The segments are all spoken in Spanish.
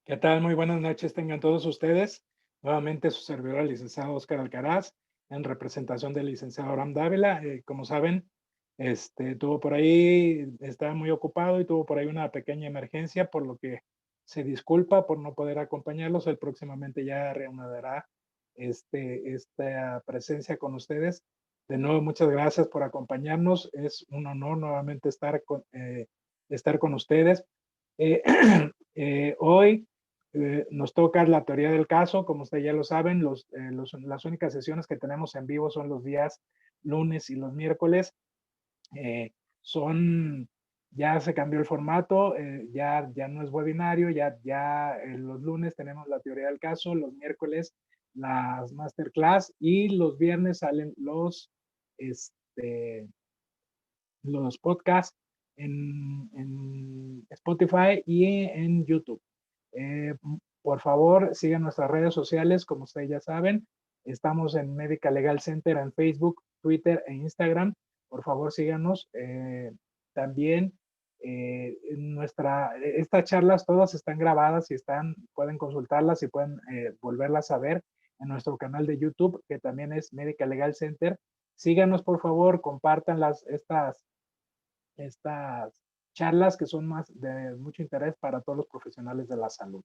¿Qué tal? Muy buenas noches tengan todos ustedes. Nuevamente su servidor, el licenciado Óscar Alcaraz, en representación del licenciado Abraham Dávila. Como saben, tuvo por ahí, estaba muy ocupado y tuvo por ahí una pequeña emergencia, por lo que se disculpa por no poder acompañarlos. Él próximamente ya reanudará esta presencia con ustedes. De nuevo, muchas gracias por acompañarnos. Es un honor nuevamente estar con ustedes. Eh, hoy nos toca la teoría del caso. Como ustedes ya lo saben, las únicas sesiones que tenemos en vivo son los días lunes y los miércoles. Eh, son, ya se cambió el formato, ya no es webinario, los lunes tenemos la teoría del caso, los miércoles las masterclass y los viernes salen los podcasts en Spotify y en YouTube. Eh, por favor, sigan nuestras redes sociales, como ustedes ya saben. Estamos en Medical Legal Center en Facebook, Twitter e Instagram. Por favor, síganos. También estas charlas todas están grabadas y pueden consultarlas y pueden volverlas a ver en nuestro canal de YouTube, que también es Medical Legal Center. Síganos, por favor, compartan estas charlas que son más de mucho interés para todos los profesionales de la salud.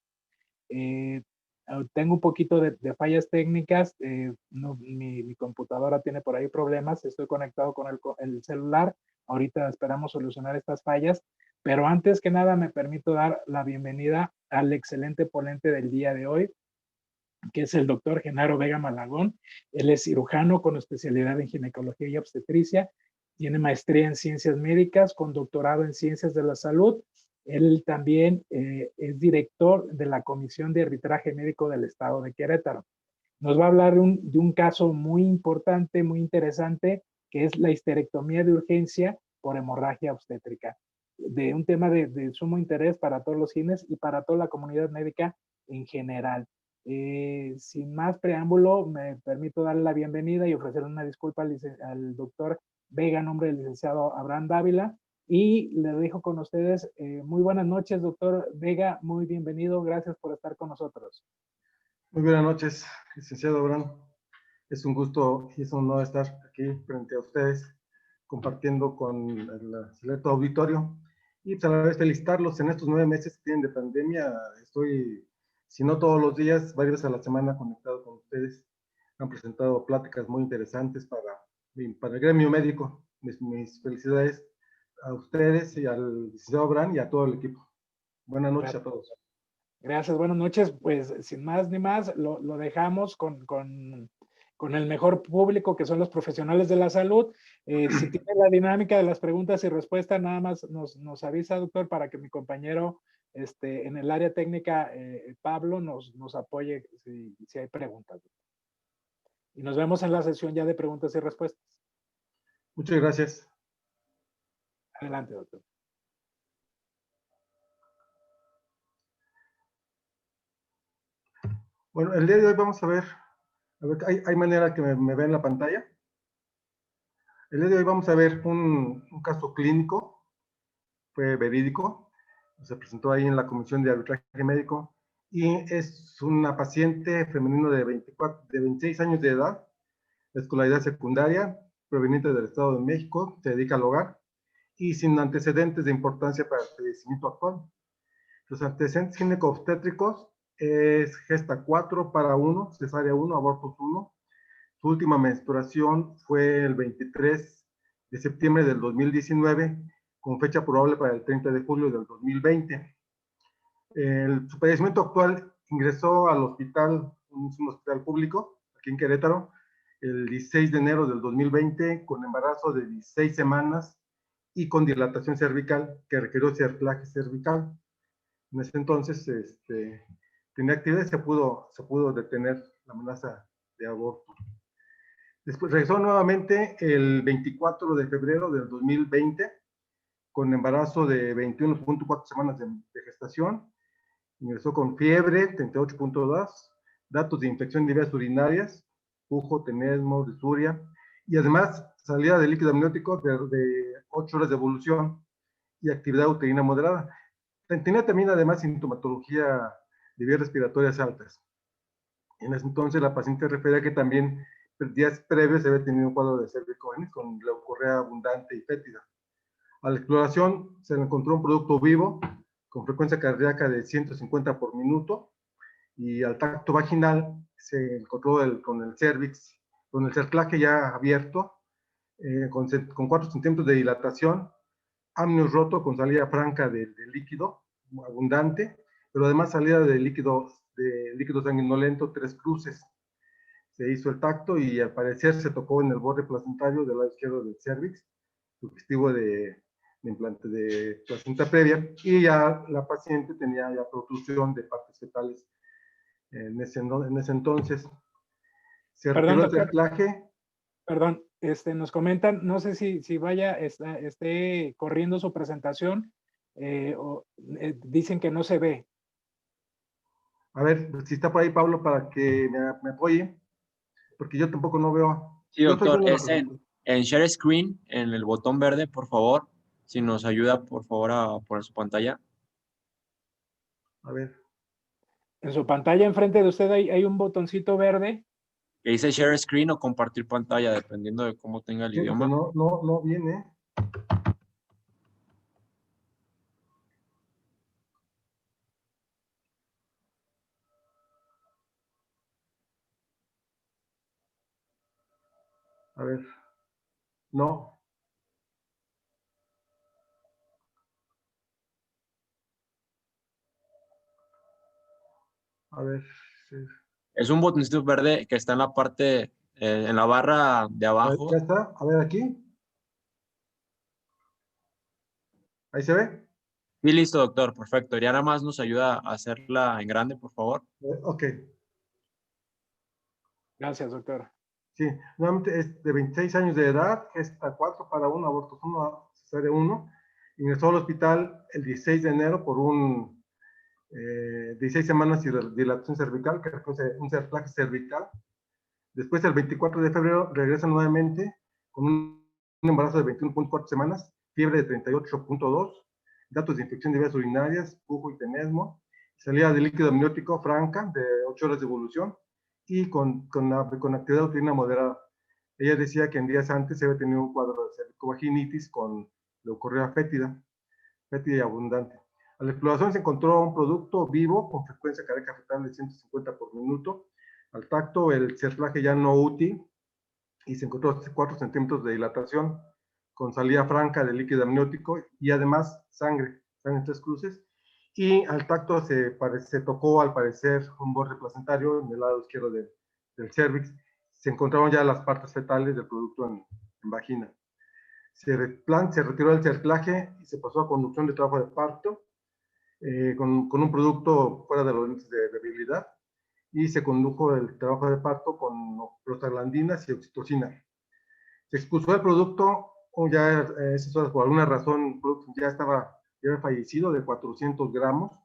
Eh, Tengo un poquito de fallas técnicas, mi computadora tiene por ahí problemas, estoy conectado con el celular, ahorita esperamos solucionar estas fallas, pero antes que nada me permito dar la bienvenida al excelente ponente del día de hoy, que es el doctor Genaro Vega Malagón. Él es cirujano con especialidad en ginecología y obstetricia, tiene maestría en ciencias médicas con doctorado en ciencias de la salud. Él también es director de la Comisión de Arbitraje Médico del Estado de Querétaro. Nos va a hablar de un caso muy importante, muy interesante, que es la histerectomía de urgencia por hemorragia obstétrica, de un tema de sumo interés para todos los gines y para toda la comunidad médica en general. Sin más preámbulo, me permito darle la bienvenida y ofrecerle una disculpa al doctor Vega, en nombre del licenciado Abraham Dávila, y le dejo con ustedes. Muy buenas noches, doctor Vega, muy bienvenido, gracias por estar con nosotros. Muy buenas noches, licenciado Abraham. Es un gusto y es un honor estar aquí frente a ustedes, compartiendo con el selecto auditorio y pues, a la vez felicitarlos en estos 9 meses que tienen de pandemia. Estoy, si no todos los días, varias veces a la semana conectado con ustedes. Han presentado pláticas muy interesantes para el gremio médico. Mis felicidades a ustedes y al licenciado Abraham y a todo el equipo. Buenas noches a todos. Gracias, buenas noches. Pues sin más ni más, lo dejamos con el mejor público, que son los profesionales de la salud. Si tiene la dinámica de las preguntas y respuestas, nada más nos avisa, doctor, para que mi compañero en el área técnica, Pablo, nos apoye si hay preguntas. Y nos vemos en la sesión ya de preguntas y respuestas. Muchas gracias. Adelante, doctor. Bueno, el día de hoy vamos a ver ¿hay manera que me vea en la pantalla? El día de hoy vamos a ver un caso clínico, fue verídico, se presentó ahí en la Comisión de Arbitraje Médico y es una paciente femenino de 26 años de edad, de escolaridad secundaria, proveniente del Estado de México, se dedica al hogar y sin antecedentes de importancia para el padecimiento actual. Los antecedentes gineco-obstétricos es gesta 4 para 1, cesárea 1, abortos 1. Su última menstruación fue el 23 de septiembre del 2019, con fecha probable para el 30 de julio del 2020. Su padecimiento actual ingresó al hospital, un hospital público, aquí en Querétaro, el 16 de enero del 2020, con embarazo de 16 semanas y con dilatación cervical que requirió cerclaje cervical. En ese entonces tenía actividad y se pudo detener la amenaza de aborto. Después regresó nuevamente el 24 de febrero del 2020 con embarazo de 21.4 semanas de gestación. Ingresó con fiebre 38.2, datos de infección de vías urinarias, pujo, tenesmo, disuria y además salida de líquido amniótico de 8 horas de evolución y actividad uterina moderada. Tenía también además sintomatología de vías respiratorias altas. En ese entonces la paciente refería que también días previos había tenido un cuadro de cervicogenes con leucorrea abundante y fétida. A la exploración se le encontró un producto vivo con frecuencia cardíaca de 150 por minuto, y al tacto vaginal se encontró con el cervix, con el cerclaje ya abierto, con 4 centímetros de dilatación, amnios roto con salida franca de líquido abundante, pero además salida de líquido sanguinolento, 3 cruces. Se hizo el tacto y al parecer se tocó en el borde placentario del lado izquierdo del cervix, sugestivo de implante de placenta previa, y ya la paciente tenía ya protrusión de partes fetales en ese entonces. Se Perdón, retiró el doctor, cerclaje. perdón, nos comentan, no sé si vaya, esté corriendo su presentación, dicen que no se ve. A ver, si está por ahí Pablo para que me apoye, porque yo tampoco no veo. Sí, Yo estoy doctor, viendo la es presentación. en Share Screen, en el botón verde, por favor. Si nos ayuda, por favor, a poner su pantalla. A ver. En su pantalla enfrente de usted hay un botoncito verde. Que dice Share Screen o compartir pantalla, dependiendo de cómo tenga el Sí, porque idioma. no viene. A ver. No. A ver. Sí. Es un botoncito verde que está en la parte, en la barra de A ver, abajo. ya está. A ver aquí. Ahí se ve. Sí, listo, doctor, perfecto. Ya nada más nos ayuda a hacerla en grande, por favor. Ok. Gracias, doctor. Sí, nuevamente es de 26 años de edad, gesta 4 para 1, abortos 1, cesárea 1. Ingresó al hospital el 16 de enero por 16 semanas y dilatación cervical, que fue un cerclaje cervical. Después, el 24 de febrero, regresa nuevamente con un embarazo de 21.4 semanas, fiebre de 38.2, datos de infección de vías urinarias, pujo y tenesmo, salida de líquido amniótico franca de 8 horas de evolución y con actividad uterina moderada. Ella decía que en días antes había tenido un cuadro de cervicovaginitis con leucorrea fétida y abundante. A la exploración se encontró un producto vivo con frecuencia cardíaca fetal de 150 por minuto. Al tacto, el cerclaje ya no útil y se encontró 4 centímetros de dilatación con salida franca de líquido amniótico y además sangre en 3 cruces. Y al tacto se tocó, al parecer, un borde placentario en el lado izquierdo del cervix. Se encontraron ya las partes fetales del producto en vagina. Se retiró el cerclaje y se pasó a conducción de trabajo de parto con un producto fuera de los límites de viabilidad, y se condujo el trabajo de parto con prostaglandinas y oxitocina. Se expuso el producto, ya por alguna razón el producto ya había fallecido, de 400 gramos,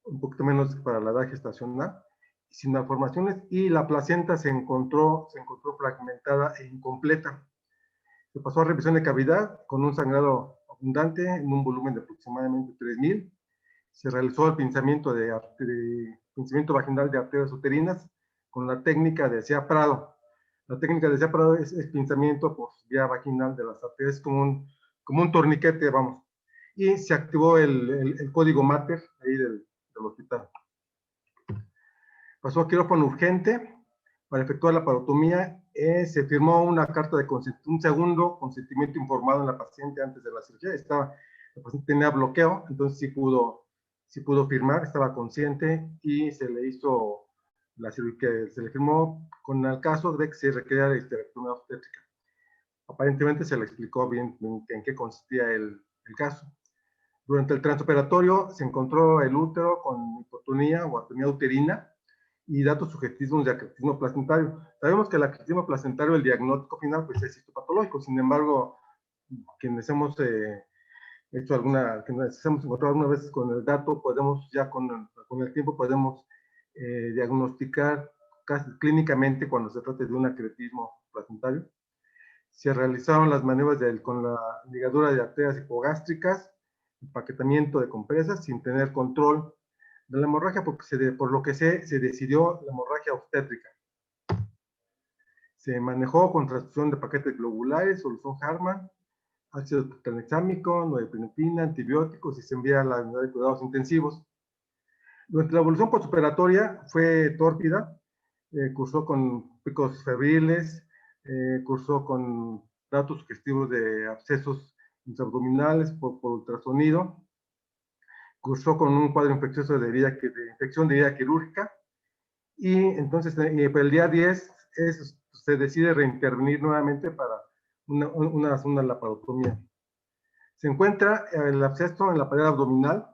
un poquito menos para la edad gestacional, sin malformaciones, y la placenta se encontró fragmentada e incompleta. Se pasó a revisión de cavidad con un sangrado abundante en un volumen de aproximadamente 3000. Se realizó el pinzamiento pinzamiento vaginal de arterias uterinas con la técnica de Sea Prado. La técnica de Sea Prado es pinzamiento por vía vaginal de las arterias, como un torniquete, vamos. Y se activó el código Mater ahí del hospital. Pasó a quirófano urgente para efectuar la parotomía. Se firmó una carta de un segundo consentimiento informado en la paciente antes de la cirugía. La paciente tenía bloqueo, entonces sí pudo firmar, estaba consciente, y se le hizo la cirugía, se le firmó con el caso de que se requería la histerectomía obstétrica. Aparentemente se le explicó bien en qué consistía el caso. Durante el transoperatorio se encontró el útero con hipotonía o atonía uterina y datos subjetivos de acretismo placentario. Sabemos que el acretismo placentario, el diagnóstico final, pues es histopatológico. Sin embargo, quienes hemos quienes hemos encontrado algunas veces con el dato, podemos ya con el tiempo podemos diagnosticar casi clínicamente cuando se trata de un acretismo placentario. Se realizaron las maniobras con la ligadura de arterias hipogástricas, empaquetamiento de compresas sin tener control de la hemorragia, porque por lo que sé, se decidió la hemorragia obstétrica. Se manejó con transfusión de paquetes globulares, solución Harman, ácido tranexámico, norepinefrina, antibióticos y se envía a la unidad de cuidados intensivos. Durante la evolución postoperatoria fue tórpida, cursó con picos febriles, cursó con datos sugestivos de abscesos intraabdominales por ultrasonido, cursó con un cuadro infeccioso de infección de herida quirúrgica, y entonces el día 10 se decide reintervenir nuevamente para una laparotomía. Se encuentra el absceso en la pared abdominal,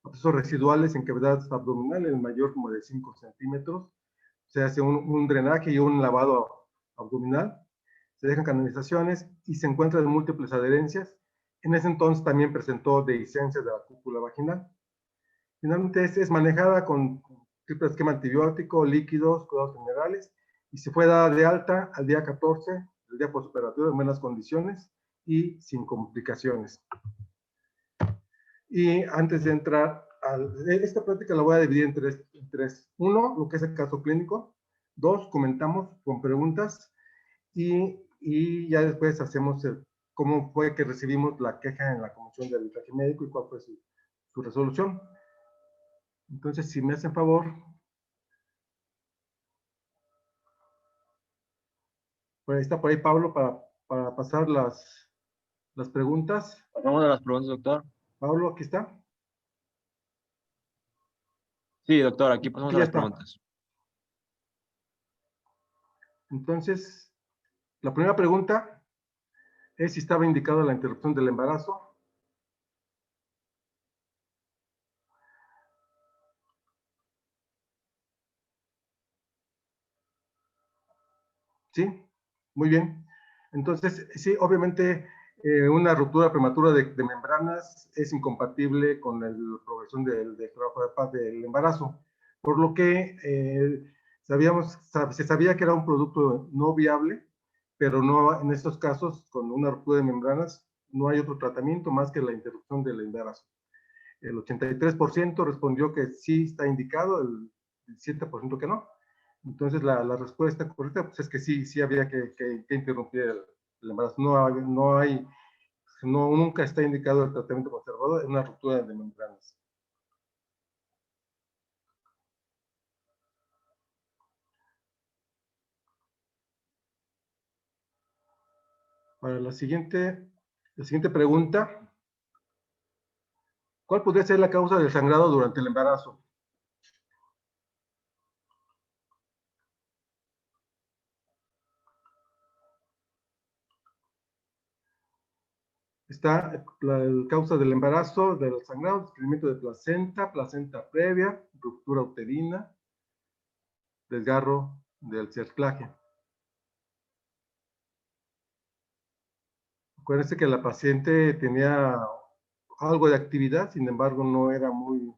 abscesos residuales en cavidad abdominal, el mayor como de 5 centímetros. Se hace un drenaje y un lavado abdominal, se dejan canalizaciones y se encuentran múltiples adherencias. En ese entonces también presentó dehiscencia de la cúpula vaginal. Finalmente es manejada con triple esquema antibiótico, líquidos, cuidados generales, y se fue dada de alta al día 14, el día postoperatorio, en buenas condiciones y sin complicaciones. Y antes de entrar esta práctica la voy a dividir en tres. Uno, lo que es el caso clínico. Dos, comentamos con preguntas. Y ya después hacemos cómo fue que recibimos la queja en la Comisión de Arbitraje Médico y cuál fue su resolución. Entonces, si me hacen favor, pues está por ahí Pablo para pasar las preguntas. Pasamos a las preguntas, doctor. Pablo, aquí está. Sí, doctor, aquí pasamos Aquí a ya las está. preguntas. Entonces, la primera pregunta es si estaba indicada la interrupción del embarazo. Sí, muy bien. Entonces, sí, obviamente una ruptura prematura de membranas es incompatible con la progresión del trabajo de paz del embarazo, por lo que se sabía que era un producto no viable, pero no en estos casos, con una ruptura de membranas, no hay otro tratamiento más que la interrupción del embarazo. El 83% respondió que sí está indicado, el 7% que no. Entonces, la respuesta correcta pues, es que sí había que interrumpir el embarazo. Nunca está indicado el tratamiento conservador en una ruptura de membranas. Para la siguiente pregunta, ¿cuál podría ser la causa del sangrado durante el embarazo? Está la causa del embarazo, del sangrado, desprendimiento de placenta previa, ruptura uterina, desgarro del cerclaje. Acuérdense que la paciente tenía algo de actividad, sin embargo no era muy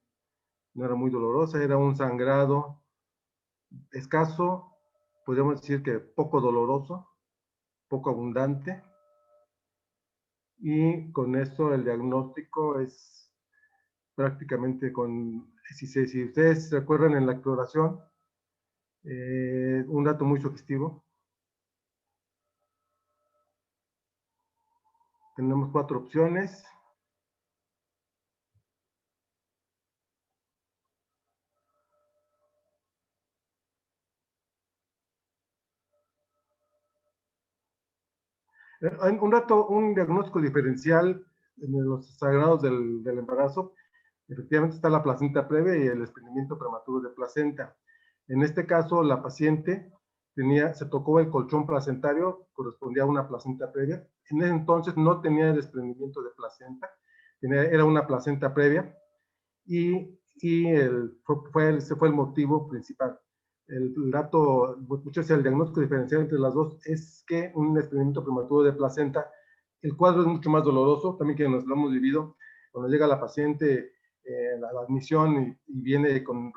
dolorosa, era un sangrado escaso, podríamos decir que poco doloroso, poco abundante, y con eso el diagnóstico es prácticamente si ustedes se acuerdan en la exploración, un dato muy sugestivo. Tenemos 4 opciones. Un diagnóstico diferencial en los sagrados del embarazo. Efectivamente está la placenta previa y el desprendimiento prematuro de placenta. En este caso, la paciente se tocó el colchón placentario, correspondía a una placenta previa. En ese entonces no tenía el desprendimiento de placenta, era una placenta previa y ese fue el motivo principal. El dato, muchas veces el diagnóstico diferencial entre las dos es que un desprendimiento prematuro de placenta, el cuadro es mucho más doloroso, también que nos lo hemos vivido, cuando llega la paciente a la admisión y viene con el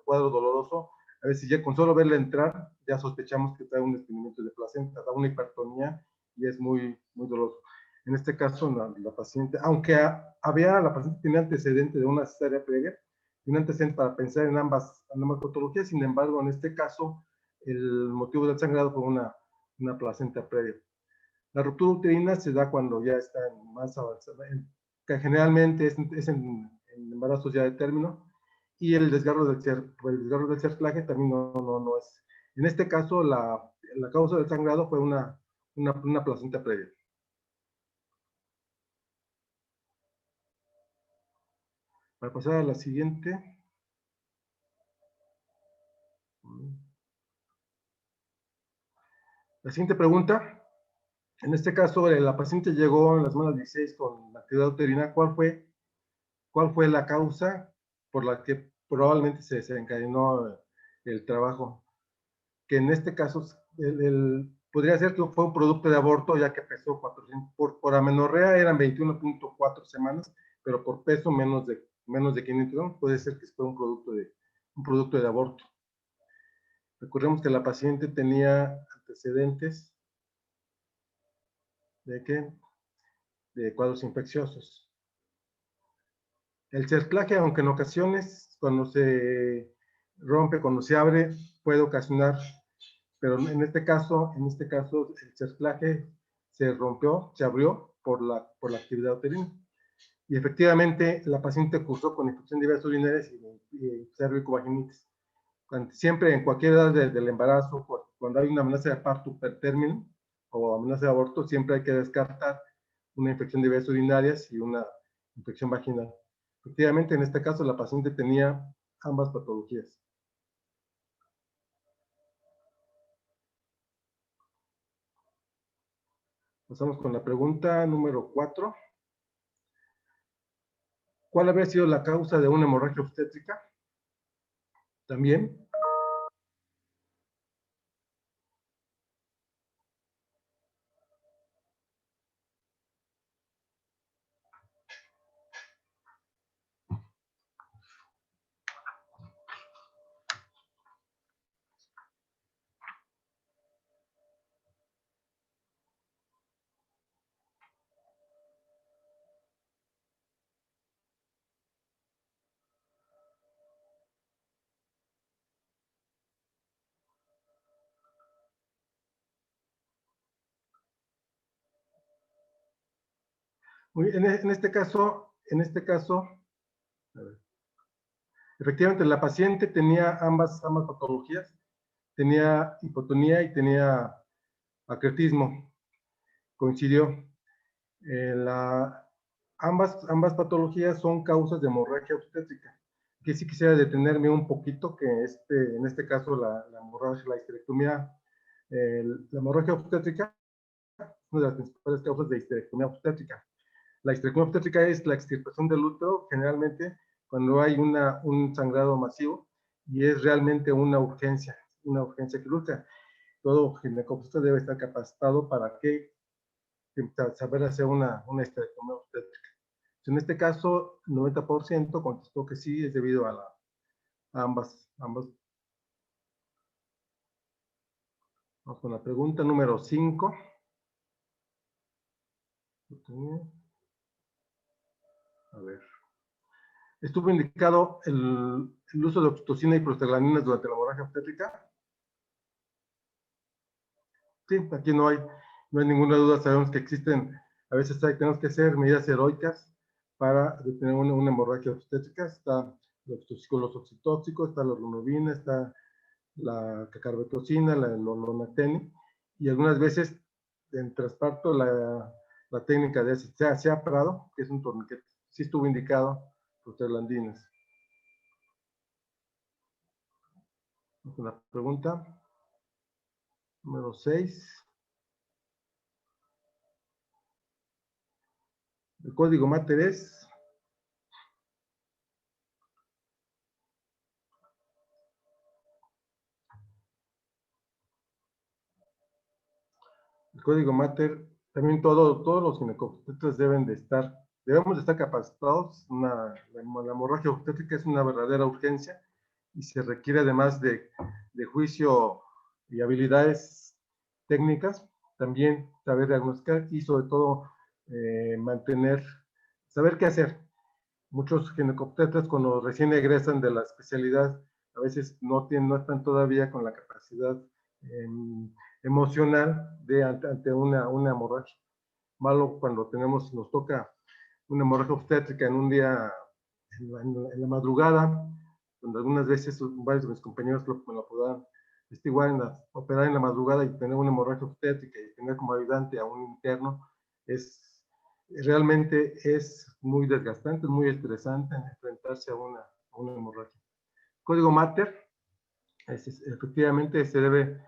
cuadro doloroso, a veces ya con solo verla entrar, ya sospechamos que trae un desprendimiento de placenta, da una hipertonía y es muy doloroso. En este caso, la paciente, aunque la paciente tenía antecedente de una cesárea previa, un antecedente para pensar en ambas patologías. Sin embargo, en este caso, el motivo del sangrado fue una placenta previa. La ruptura uterina se da cuando ya está más avanzada, que generalmente es en embarazos ya de término, y el desgarro del cerclaje también no es. En este caso, la causa del sangrado fue una placenta previa. Para pasar a la siguiente. La siguiente pregunta. En este caso, la paciente llegó en la semana 16 con actividad uterina. ¿Cuál fue la causa por la que probablemente se desencadenó el trabajo? Que en este caso podría ser que fue un producto de aborto, ya que pesó 400, por amenorrea eran 21.4 semanas, pero por peso menos de 500 gramos, puede ser que fue un producto de aborto. Recordemos que la paciente tenía antecedentes de cuadros infecciosos. El cerclaje, aunque en ocasiones cuando se rompe, cuando se abre, puede ocasionar, pero en este caso el cerclaje se rompió, se abrió por la actividad uterina. Y efectivamente la paciente cursó con infección de vías urinarias y cervicovaginitis. Siempre en cualquier edad del embarazo, cuando hay una amenaza de parto per término o amenaza de aborto, siempre hay que descartar una infección de vías urinarias y una infección vaginal. Efectivamente, en este caso, la paciente tenía ambas patologías. Pasamos con la pregunta número 4. ¿Cuál habría sido la causa de una hemorragia obstétrica? También. En este caso, a ver, efectivamente la paciente tenía ambas patologías, tenía hipotonía y tenía acretismo, coincidió. Ambas patologías son causas de hemorragia obstétrica. Que sí quisiera detenerme un poquito, que en este caso la hemorragia, la histerectomía, la hemorragia obstétrica es una de las principales causas de histerectomía obstétrica. La histerectomía obstétrica es la extirpación del útero, generalmente cuando hay un sangrado masivo, y es realmente una urgencia quirúrgica. Todo ginecólogo debe estar capacitado para saber hacer una histerectomía obstétrica. En este caso, el 90% contestó que sí, es debido a ambas. Vamos con la pregunta número 5. A ver. ¿Estuvo indicado el uso de oxitocina y prostaglandinas durante la hemorragia obstétrica? Sí, aquí no hay ninguna duda. Sabemos que existen, a veces tenemos que hacer medidas heroicas para detener una hemorragia obstétrica. Está los oxitóxicos, está la rimonabina, está la carbetocina, la lonacteni, y algunas veces en trasparto la técnica de SEA-PRADO, que es un torniquete. Sí estuvo indicado prostaglandinas. La pregunta número 6. El código Mater es el código Mater. También todos los ginecobstetras debemos de estar capacitados. La hemorragia obstétrica es una verdadera urgencia y se requiere, además de juicio y habilidades técnicas, también saber diagnosticar y sobre todo saber qué hacer. Muchos ginecobstetras cuando recién egresan de la especialidad, a veces no están todavía con la capacidad emocional ante una hemorragia. Malo cuando nos toca una hemorragia obstétrica en un día, en la madrugada, donde algunas veces varios de mis compañeros me lo podrán igual operar en la madrugada y tener una hemorragia obstétrica y tener como ayudante a un interno, realmente es muy desgastante, es muy estresante enfrentarse a una hemorragia. Código Mater, efectivamente se debe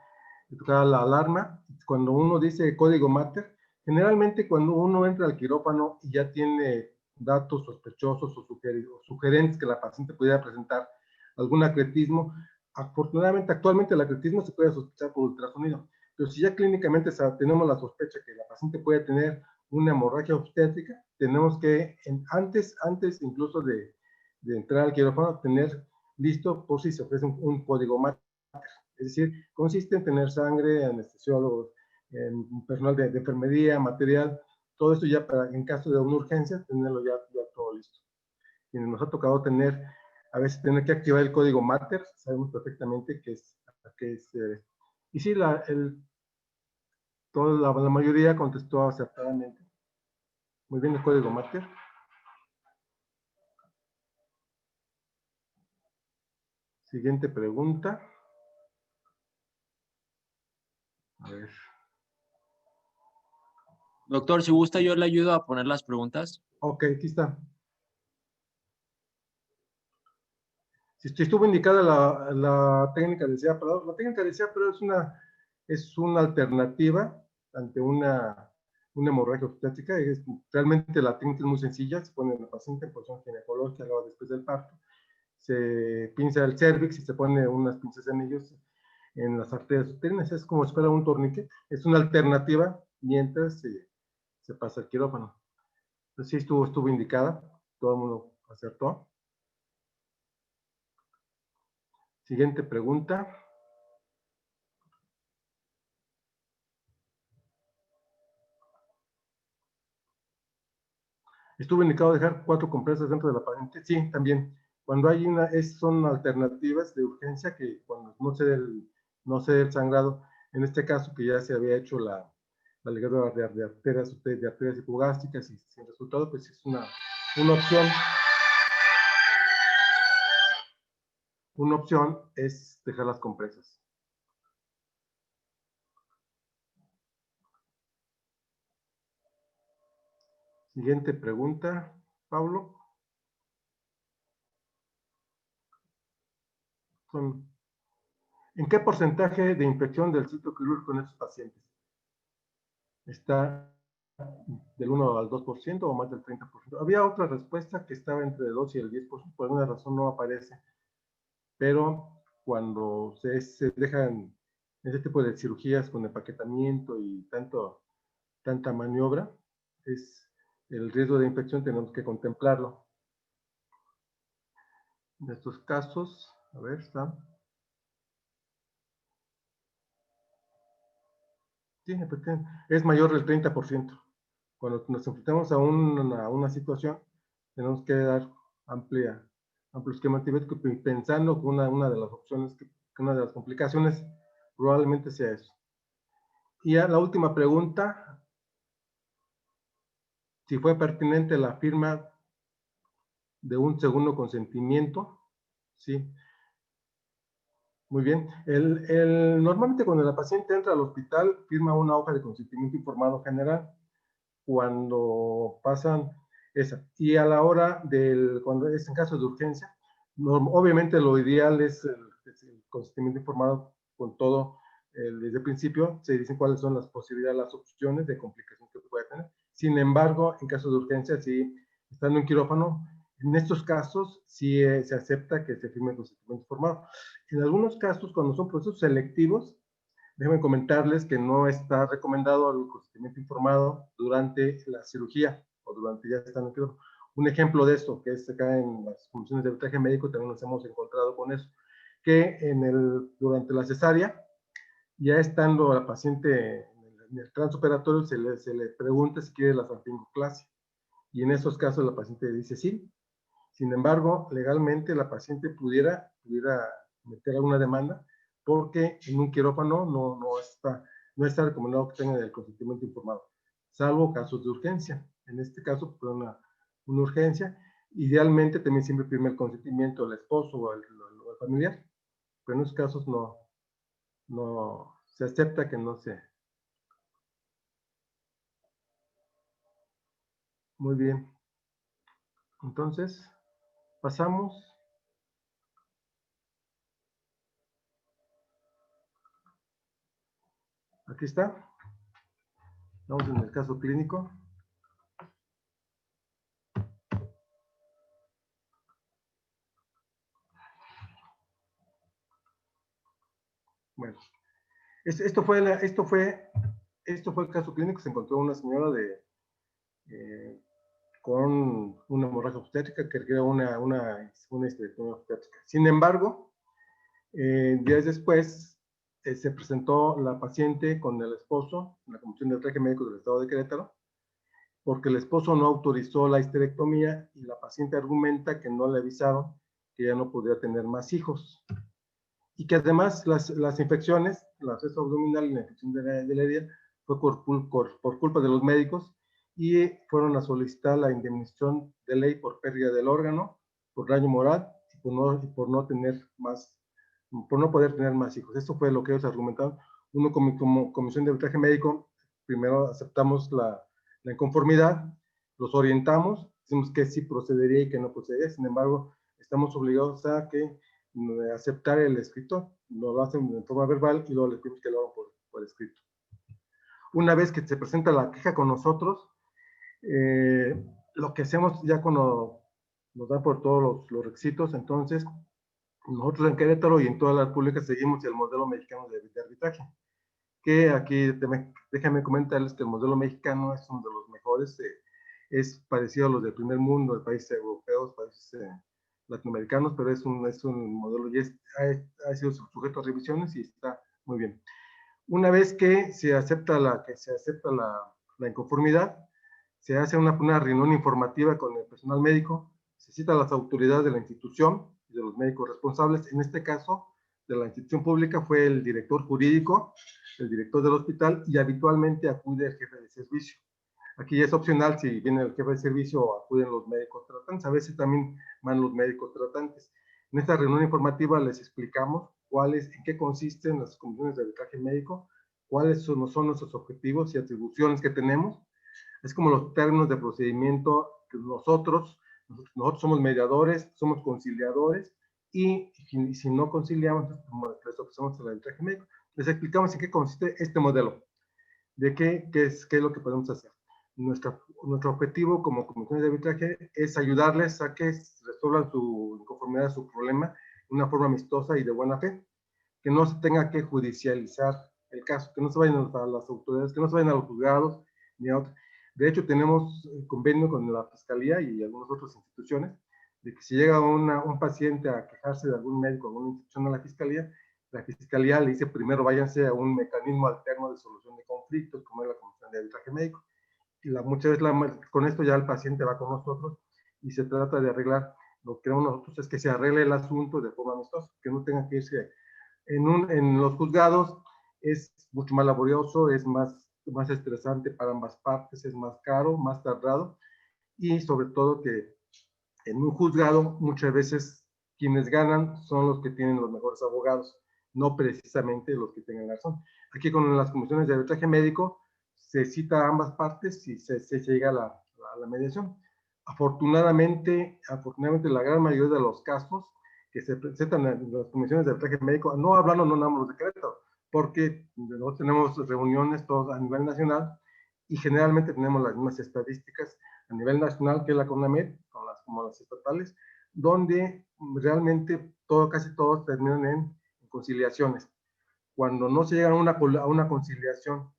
tocar la alarma. Cuando uno dice código Mater, generalmente cuando uno entra al quirófano y ya tiene datos sospechosos o sugerentes que la paciente pudiera presentar algún acretismo, afortunadamente actualmente el acretismo se puede sospechar por ultrasonido, pero si ya clínicamente tenemos la sospecha que la paciente puede tener una hemorragia obstétrica, tenemos que antes incluso de entrar al quirófano tener listo por si se ofrece un código Mater. Es decir, consiste en tener sangre, anestesiólogos, personal de enfermería, material, todo esto ya para, en caso de una urgencia, tenerlo ya todo listo. Y nos ha tocado a veces tener que activar el código Mater, sabemos perfectamente que es y sí, la mayoría contestó acertadamente. Muy bien, el código Mater. Siguiente pregunta. A ver. Doctor, si gusta, yo le ayudo a poner las preguntas. Ok, aquí está. Si estuvo indicada la técnica de CEAPRO, la técnica de CEAPRO es una alternativa ante una hemorragia obstétrica. Realmente la técnica es muy sencilla, se pone en la paciente en posición ginecológica luego después del parto, se pinza el cervix y se pone unas pinzas de anillos en las arterias uterinas, es como si fuera un torniquete, es una alternativa mientras se pasa el quirófano. Entonces sí estuvo indicada, todo el mundo acertó. Siguiente pregunta. ¿Estuvo indicado dejar 4 compresas dentro de la paciente? Sí, también. Cuando hay son alternativas de urgencia que cuando no se dé el sangrado, en este caso que ya se había hecho la ligadura de arterias hipogástricas y sin resultado, pues es una opción. Una opción es dejar las compresas. Siguiente pregunta, Pablo. ¿En qué porcentaje de infección del sitio quirúrgico en estos pacientes? Está del 1 al 2% o más del 30%. Había otra respuesta que estaba entre el 2 y el 10%, por alguna razón no aparece, pero cuando se dejan ese tipo de cirugías con empaquetamiento y tanta maniobra, el riesgo de infección tenemos que contemplarlo. En estos casos, a ver, está. Sí, es mayor del 30%. Cuando nos enfrentamos a una situación, tenemos que dar amplio esquema antibiótico pensando que una de las opciones, que una de las complicaciones probablemente sea eso. Y a la última pregunta, si fue pertinente la firma de un segundo consentimiento. Sí. Muy bien. Normalmente cuando la paciente entra al hospital, firma una hoja de consentimiento informado general. Cuando pasan esa. Y a la hora cuando es en caso de urgencia, obviamente lo ideal es el consentimiento informado con todo, desde el principio se dicen cuáles son las posibilidades, las opciones de complicación que puede tener. Sin embargo, en caso de urgencia, si estando en quirófano, en estos casos sí se acepta que se firme el consentimiento informado. En algunos casos, cuando son procesos selectivos, déjenme comentarles que no está recomendado el consentimiento informado durante la cirugía o durante ya estando en quirófano. Un ejemplo de esto, que es acá en las comisiones de arbitraje médico, también nos hemos encontrado con eso, que durante la cesárea, ya estando la paciente en el transoperatorio, se le pregunta si quiere la salpingoclasia. Y en esos casos la paciente dice sí. Sin embargo, legalmente la paciente pudiera meter alguna demanda porque en un quirófano no está recomendado que tengan el consentimiento informado, salvo casos de urgencia. En este caso, fue una urgencia. Idealmente también siempre prima el consentimiento del esposo o el familiar, pero en esos casos no se acepta que no se. Muy bien. Entonces, pasamos. Aquí está. Vamos en el caso clínico. Bueno, esto fue el caso clínico. Se encontró una señora con una hemorragia obstétrica que requiere una histerectomía obstétrica. Sin embargo, días después se presentó la paciente con el esposo en la Comisión de Arbitraje Médico del Estado de Querétaro, porque el esposo no autorizó la histerectomía y la paciente argumenta que no le avisaron que ya no podía tener más hijos. Y que además las infecciones, la absceso abdominal y la infección de la herida fue por culpa de los médicos y fueron a solicitar la indemnización de ley por pérdida del órgano, por daño moral y por no poder tener más hijos. Esto fue lo que ellos argumentaron. Uno como Comisión de Arbitraje Médico, primero aceptamos la inconformidad, los orientamos, decimos que sí procedería y que no procedería. Sin embargo, estamos obligados a aceptar el escrito, lo hacen de forma verbal y luego les pedimos que lo hagan por escrito. Una vez que se presenta la queja con nosotros, lo que hacemos ya cuando nos dan por todos los requisitos, entonces nosotros en Querétaro y en toda la República seguimos el modelo mexicano de arbitraje, que aquí déjenme comentarles que el modelo mexicano es uno de los mejores, es parecido a los del primer mundo, de países europeos, países latinoamericanos, pero es un modelo y ha sido sujeto a revisiones y está muy bien. Una vez que se acepta la inconformidad, se hace una reunión informativa con el personal médico, se cita a las autoridades de la institución y de los médicos responsables. En este caso, de la institución pública fue el director jurídico, el director del hospital y habitualmente acude el jefe de servicio. Aquí ya es opcional, si viene el jefe de servicio o acuden los médicos tratantes, a veces también van los médicos tratantes. En esta reunión informativa les explicamos en qué consisten las comisiones de arbitraje médico, cuáles son nuestros objetivos y atribuciones que tenemos, es como los términos de procedimiento que nosotros somos mediadores, somos conciliadores y si no conciliamos, les ofrecemos el arbitraje médico. Les explicamos en qué consiste este modelo, de qué es lo que podemos hacer. Nuestro objetivo como comisión de arbitraje es ayudarles a que resuelvan su inconformidad, su problema, de una forma amistosa y de buena fe, que no se tenga que judicializar el caso, que no se vayan a las autoridades, que no se vayan a los juzgados, ni a otros. De hecho, tenemos convenio con la Fiscalía y algunas otras instituciones, de que si llega un paciente a quejarse de algún médico, alguna institución a la Fiscalía le dice primero váyanse a un mecanismo alterno de solución de conflictos, como es la Comisión de Arbitraje Médico. Y muchas veces con esto ya el paciente va con nosotros y se trata de arreglar. Lo que queremos nosotros es que se arregle el asunto de forma amistosa, que no tenga que irse. En los juzgados es mucho más laborioso, es más estresante para ambas partes, es más caro, más tardado y sobre todo que en un juzgado muchas veces quienes ganan son los que tienen los mejores abogados, no precisamente los que tengan la razón. Aquí con las comisiones de arbitraje médico se cita a ambas partes y se llega a la mediación. Afortunadamente, la gran mayoría de los casos que se presentan en las comisiones de arbitraje médico, no hablando no nada más de Querétaro, porque nosotros tenemos reuniones todos a nivel nacional y generalmente tenemos las mismas estadísticas a nivel nacional que la CONAMED, como las estatales, donde realmente casi todos terminan en conciliaciones. Cuando no se llega a una conciliación,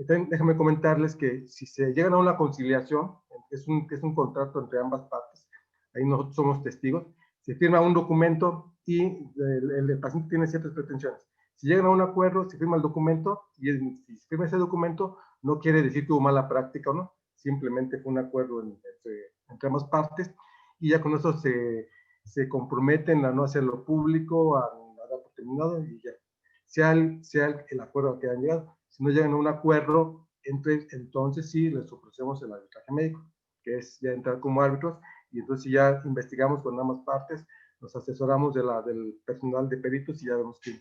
déjame comentarles que si se llegan a una conciliación, que es un contrato entre ambas partes, ahí nosotros somos testigos, se firma un documento y el paciente tiene ciertas pretensiones. Si llegan a un acuerdo, se firma el documento y si se firma ese documento, no quiere decir que hubo mala práctica o no, simplemente fue un acuerdo entre ambas partes y ya con eso se comprometen a no hacerlo público, a dar por terminado y ya. Sea el acuerdo al que han llegado. Si no llegan a un acuerdo, entonces sí les ofrecemos el arbitraje médico, que es ya entrar como árbitros, y entonces ya investigamos con ambas partes, nos asesoramos del personal de peritos y ya vemos que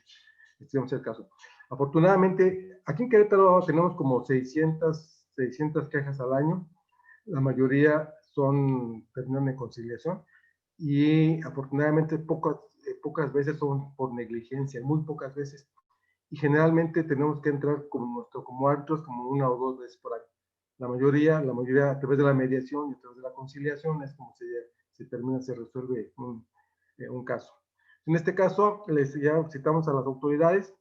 estudiamos el caso. Afortunadamente, aquí en Querétaro tenemos como 600 quejas al año, la mayoría terminan en conciliación, y afortunadamente pocas veces son por negligencia, muy pocas veces, y generalmente tenemos que entrar como árbitros como 1 o 2 veces por año. La mayoría a través de la mediación y a través de la conciliación es como se resuelve un caso. En este caso, ya citamos a las autoridades,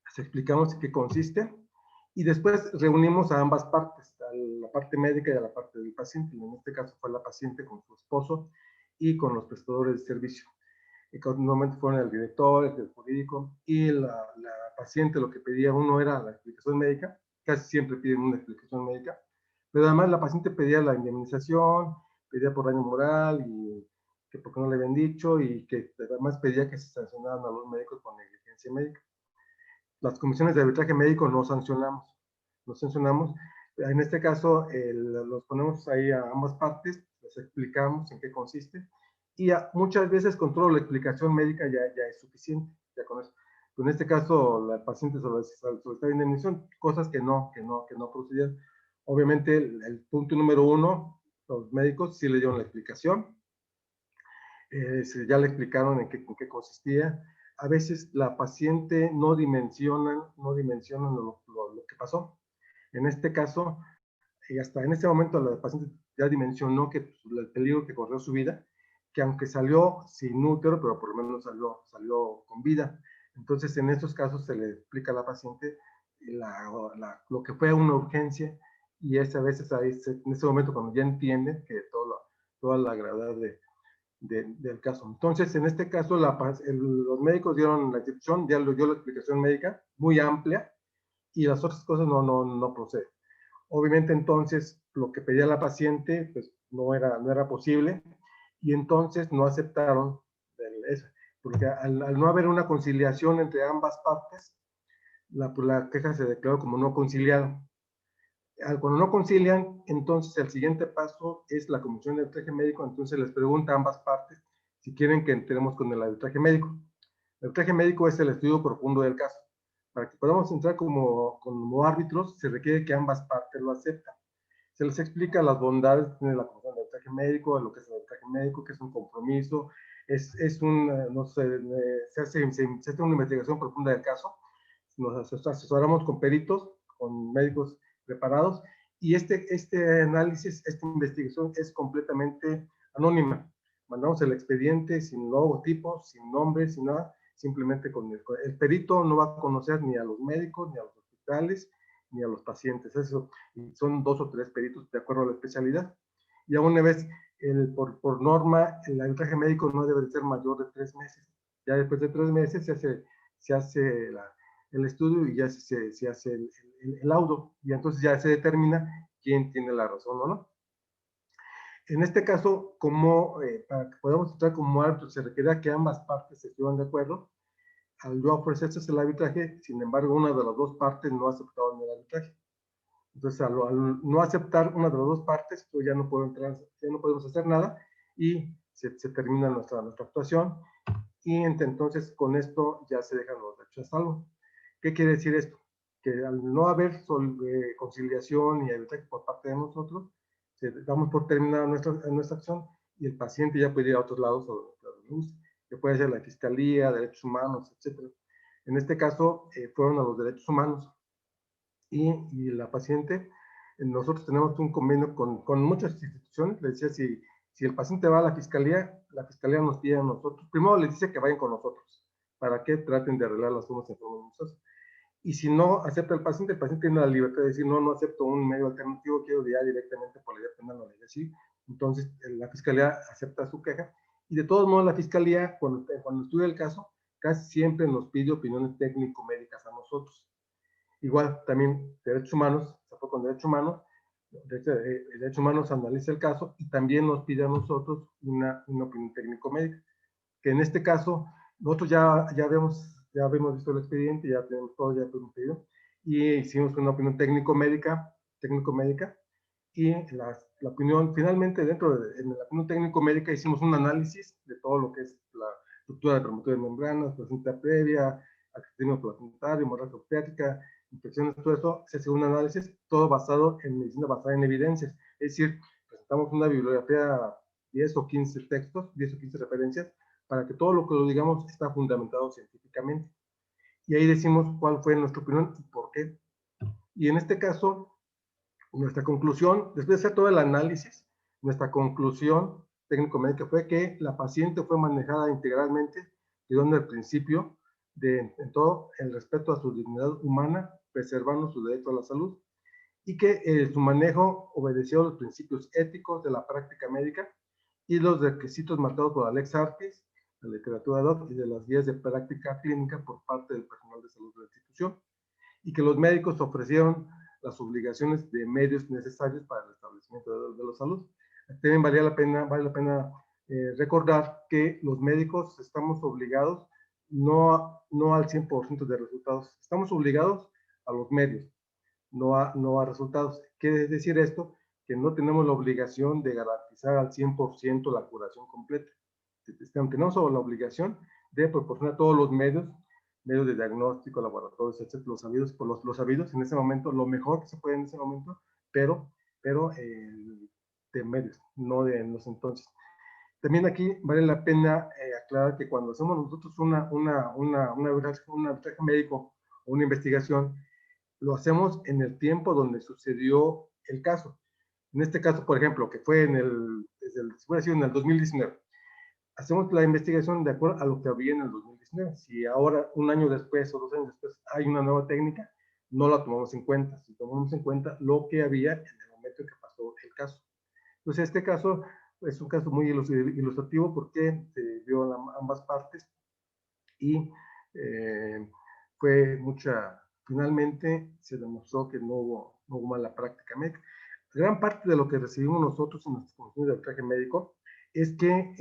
les explicamos en qué consiste, y después reunimos a ambas partes, a la parte médica y a la parte del paciente. En este caso fue la paciente con su esposo y con los prestadores de servicio. Y continuamente fueron el director, el jurídico, y la paciente lo que pedía uno era la explicación médica, casi siempre piden una explicación médica, pero además la paciente pedía la indemnización, pedía por daño moral, y que porque no le habían dicho, y que además pedía que se sancionaran a los médicos por negligencia médica. Las comisiones de arbitraje médico no sancionamos. En este caso, los ponemos ahí a ambas partes, les explicamos en qué consiste, y muchas veces con toda la explicación médica ya es suficiente, ya con eso. En este caso, la paciente solicitaba indemnización, cosas que no procedían. Obviamente, el punto número 1, los médicos sí le dieron la explicación, ya le explicaron en qué consistía. A veces la paciente no dimensionan lo que pasó. En este caso, y hasta en este momento la paciente ya dimensionó que el peligro que corrió su vida, que aunque salió sin útero, pero por lo menos salió con vida. Entonces, en estos casos se le explica a la paciente lo que fue una urgencia, y es a veces ahí, en ese momento cuando ya entiende que toda la gravedad del caso. Entonces, en este caso, los médicos dieron la excepción, ya dio la explicación médica muy amplia, y las otras cosas no proceden. Obviamente, entonces, lo que pedía la paciente, pues no era posible, y entonces no aceptaron eso, porque al no haber una conciliación entre ambas partes, la queja se declaró como no conciliada. Cuando no concilian, entonces el siguiente paso es la comisión de arbitraje médico. Entonces les pregunta a ambas partes si quieren que entremos con el arbitraje médico. El arbitraje médico es el estudio profundo del caso. Para que podamos entrar como árbitros, se requiere que ambas partes lo acepten. Se les explica las bondades de la comisión de arbitraje médico, lo que es el arbitraje médico, que es un compromiso, no sé, se hace una investigación profunda del caso, nos asesoramos con peritos, con médicos preparados, y este análisis, esta investigación es completamente anónima. Mandamos el expediente sin logotipo, sin nombre, sin nada, simplemente con el perito no va a conocer ni a los médicos, ni a los hospitales, ni a los pacientes. Eso, y son 2 o 3 peritos de acuerdo a la especialidad. Y aún una vez, por norma, el arbitraje médico no debe ser mayor de 3 meses. Ya después de 3 meses se hace el estudio y ya se hace el laudo, y entonces ya se determina quién tiene la razón o no. En este caso, para que podamos entrar como árbitro, se requiere que ambas partes estuvieran de acuerdo. Al yo ofrecerse el arbitraje, sin embargo, una de las 2 partes no ha aceptado el arbitraje. Entonces, al no aceptar una de las 2 partes, pues ya no podemos hacer nada, y se termina nuestra actuación, y entonces con esto ya se dejan los derechos a salvo. ¿Qué quiere decir esto? Que al no haber conciliación y arbitraje por parte de nosotros, damos por terminada nuestra acción, y el paciente ya puede ir a otros lados que puede ser la Fiscalía, Derechos Humanos, etc. En este caso, fueron a los Derechos Humanos, y la paciente, nosotros tenemos un convenio con muchas instituciones. Le decía, si el paciente va a la fiscalía nos pide a nosotros, primero les dice que vayan con nosotros, para que traten de arreglar las formas en forma amistosa. Y si no acepta el paciente tiene la libertad de decir, no acepto un medio alternativo, quiero ir directamente por la ley penal o ley así. Entonces, la fiscalía acepta su queja, y de todos modos la fiscalía, cuando estudia el caso, casi siempre nos pide opiniones técnico-médicas a nosotros. Igual, también derechos humanos, se fue con derechos humanos, Derechos Humanos analiza el caso y también nos pide a nosotros una opinión técnico-médica, que en este caso nosotros ya habíamos visto el expediente, ya tenemos todo ya pedido, y hicimos una opinión técnico-médica, y la opinión, finalmente en la opinión técnico-médica hicimos un análisis de todo lo que es la estructura de promotor de membranas, placenta previa, actinismo placentario, hemorragia obstétrica, infecciones, todo eso, se hace un análisis, todo basado en medicina basada en evidencias. Es decir, presentamos una bibliografía, 10 o 15 textos, 10 o 15 referencias, para que todo lo que lo digamos está fundamentado científicamente. Y ahí decimos cuál fue nuestra opinión y por qué. Y en este caso, nuestra conclusión, después de hacer todo el análisis, nuestra conclusión técnico-médica fue que la paciente fue manejada integralmente, quedando al principio en todo el respeto a su dignidad humana, preservando su derecho a la salud, y que su manejo obedeció los principios éticos de la práctica médica y los requisitos marcados por Alex Artis, la literatura DOT y de las guías de práctica clínica por parte del personal de salud de la institución, y que los médicos ofrecieron las obligaciones de medios necesarios para el establecimiento de la salud. También vale la pena recordar que los médicos estamos obligados no al 100% de resultados, estamos obligados a los medios, no a resultados. ¿Quiere decir esto? Que no tenemos la obligación de garantizar al 100% la curación completa. Tenemos la obligación de proporcionar todos los medios de diagnóstico, laboratorios, etcétera, los sabidos en ese momento, lo mejor que se puede en ese momento, pero de medios, no de en los entonces. También aquí vale la pena aclarar que cuando hacemos nosotros un abordaje médico o una investigación, lo hacemos en el tiempo donde sucedió el caso. En este caso, por ejemplo, que fue en el 2019, hacemos la investigación de acuerdo a lo que había en el 2019. Si ahora, un año después o 2 años después, hay una nueva técnica, no la tomamos en cuenta. Si tomamos en cuenta lo que había en el momento en que pasó el caso. Entonces, este caso es un caso muy ilustrativo porque se vio en ambas partes y finalmente se demostró que no hubo mala práctica médica. Gran parte de lo que recibimos nosotros en nuestras comisiones de arbitraje médico es que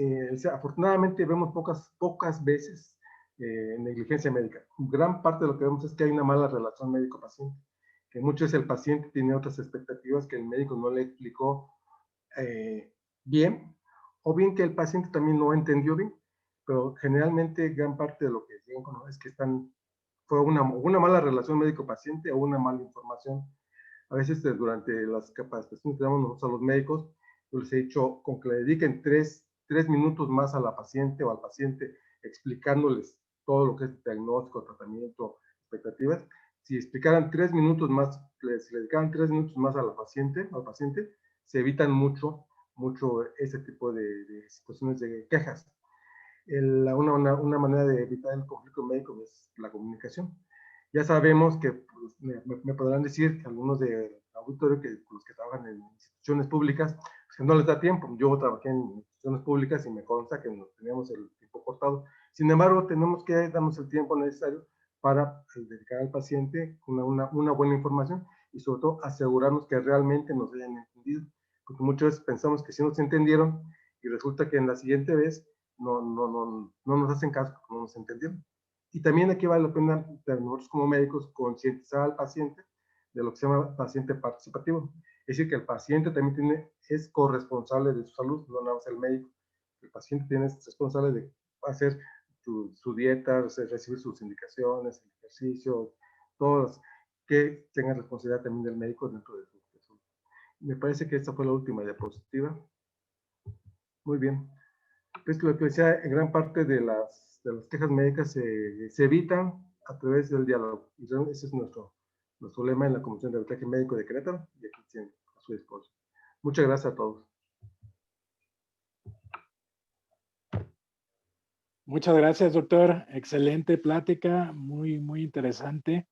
afortunadamente vemos pocas veces negligencia médica. Gran parte de lo que vemos es que hay una mala relación médico-paciente, que muchas veces el paciente tiene otras expectativas que el médico no le explicó bien, o bien que el paciente también no entendió bien, pero generalmente gran parte de lo que llegan es que fue una mala relación médico-paciente o una mala información. A veces durante las capacitaciones que damos nosotros a los médicos, yo les he dicho con que le dediquen 3 minutos más a la paciente o al paciente explicándoles todo lo que es diagnóstico, tratamiento, expectativas. Si explicaran 3 minutos más, les dedicaran 3 minutos más al paciente, se evitan mucho ese tipo de situaciones de quejas. Una manera de evitar el conflicto médico es la comunicación. Ya sabemos que pues, me podrán decir que algunos de auditorio, que los que trabajan en instituciones públicas, pues, que no les da tiempo. Yo trabajé en instituciones públicas y me consta que nos teníamos el tiempo cortado. Sin embargo, tenemos que darnos el tiempo necesario para dedicar al paciente una buena información y sobre todo asegurarnos que realmente nos hayan entendido. Porque muchas veces pensamos que sí nos entendieron y resulta que en la siguiente vez no nos hacen caso, no nos entendieron. Y también aquí vale la pena, nosotros como médicos, concientizar al paciente de lo que se llama paciente participativo. Es decir, que el paciente también es corresponsable de su salud, no nada más el médico. El paciente es responsable de hacer su dieta, recibir sus indicaciones, el ejercicio, todos que tengan responsabilidad también del médico dentro de su. Me parece que esta fue la última diapositiva. Muy bien. Pues lo que decía, en gran parte de las quejas médicas se evitan a través del diálogo. Y ese es nuestro lema en la Comisión de Arbitraje Médico de Querétaro, y aquí tienen a su disposición. Muchas gracias a todos. Muchas gracias, doctor. Excelente plática, muy, muy interesante.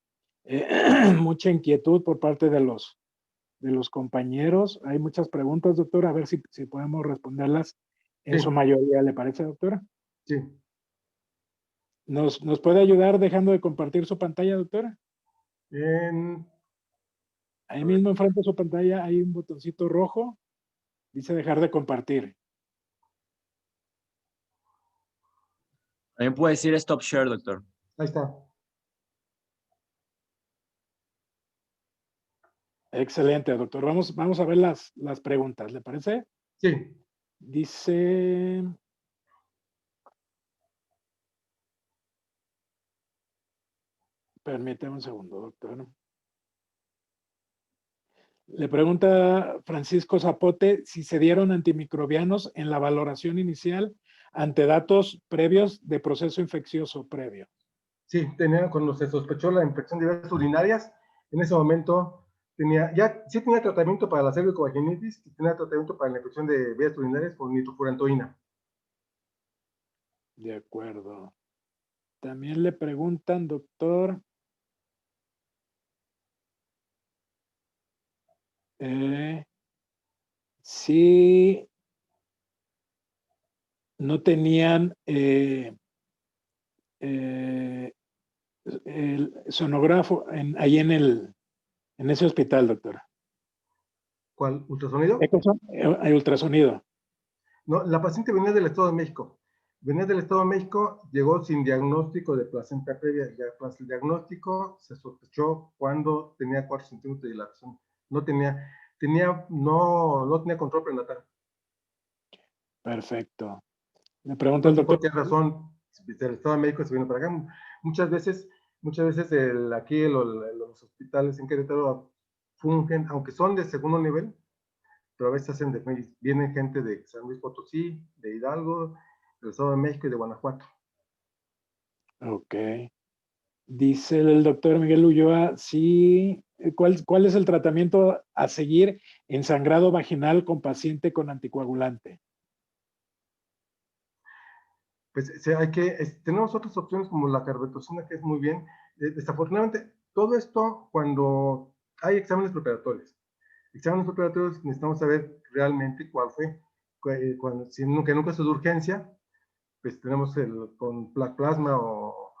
Mucha inquietud por parte de los compañeros. Hay muchas preguntas, doctor, a ver si podemos responderlas en su mayoría. ¿Le parece, doctora? Sí. ¿Nos puede ayudar dejando de compartir su pantalla, doctora? Ahí mismo enfrente de su pantalla hay un botoncito rojo. Dice dejar de compartir. También puede decir stop share, doctor. Ahí está. Excelente, doctor. Vamos a ver las preguntas, ¿le parece? Sí. Dice... Permítame un segundo, doctor. Le pregunta Francisco Zapote si se dieron antimicrobianos en la valoración inicial ante datos previos de proceso infeccioso previo. Sí, cuando se sospechó la infección de vías urinarias, en ese momento tenía tratamiento para la cervicovaginitis y tenía tratamiento para la infección de vías urinarias con nitrofurantoína. De acuerdo. También le preguntan, doctor, si no tenían el sonógrafo ahí en ese hospital, doctor. ¿Cuál? ¿Ultrasonido? Hay ultrasonido. No, la paciente venía del Estado de México. Venía del Estado de México, llegó sin diagnóstico de placenta previa. El diagnóstico se sospechó cuando tenía 4 centímetros de dilatación. No tenía control prenatal. Perfecto. Le pregunta No el sé por doctor. qué razón del Estado de México se vino para acá. Muchas veces aquí los hospitales en Querétaro fungen, aunque son de segundo nivel, pero a veces vienen gente de San Luis Potosí, de Hidalgo, del Estado de México y de Guanajuato. Ok. Dice el doctor Miguel Ulloa, sí, ¿cuál es el tratamiento a seguir en sangrado vaginal con paciente con anticoagulante? Pues tenemos otras opciones como la carbetocina, que es muy bien. Desafortunadamente, todo esto cuando hay exámenes preparatorios. Exámenes preparatorios necesitamos saber realmente cuál fue. Si nunca es de urgencia, pues tenemos con plasma o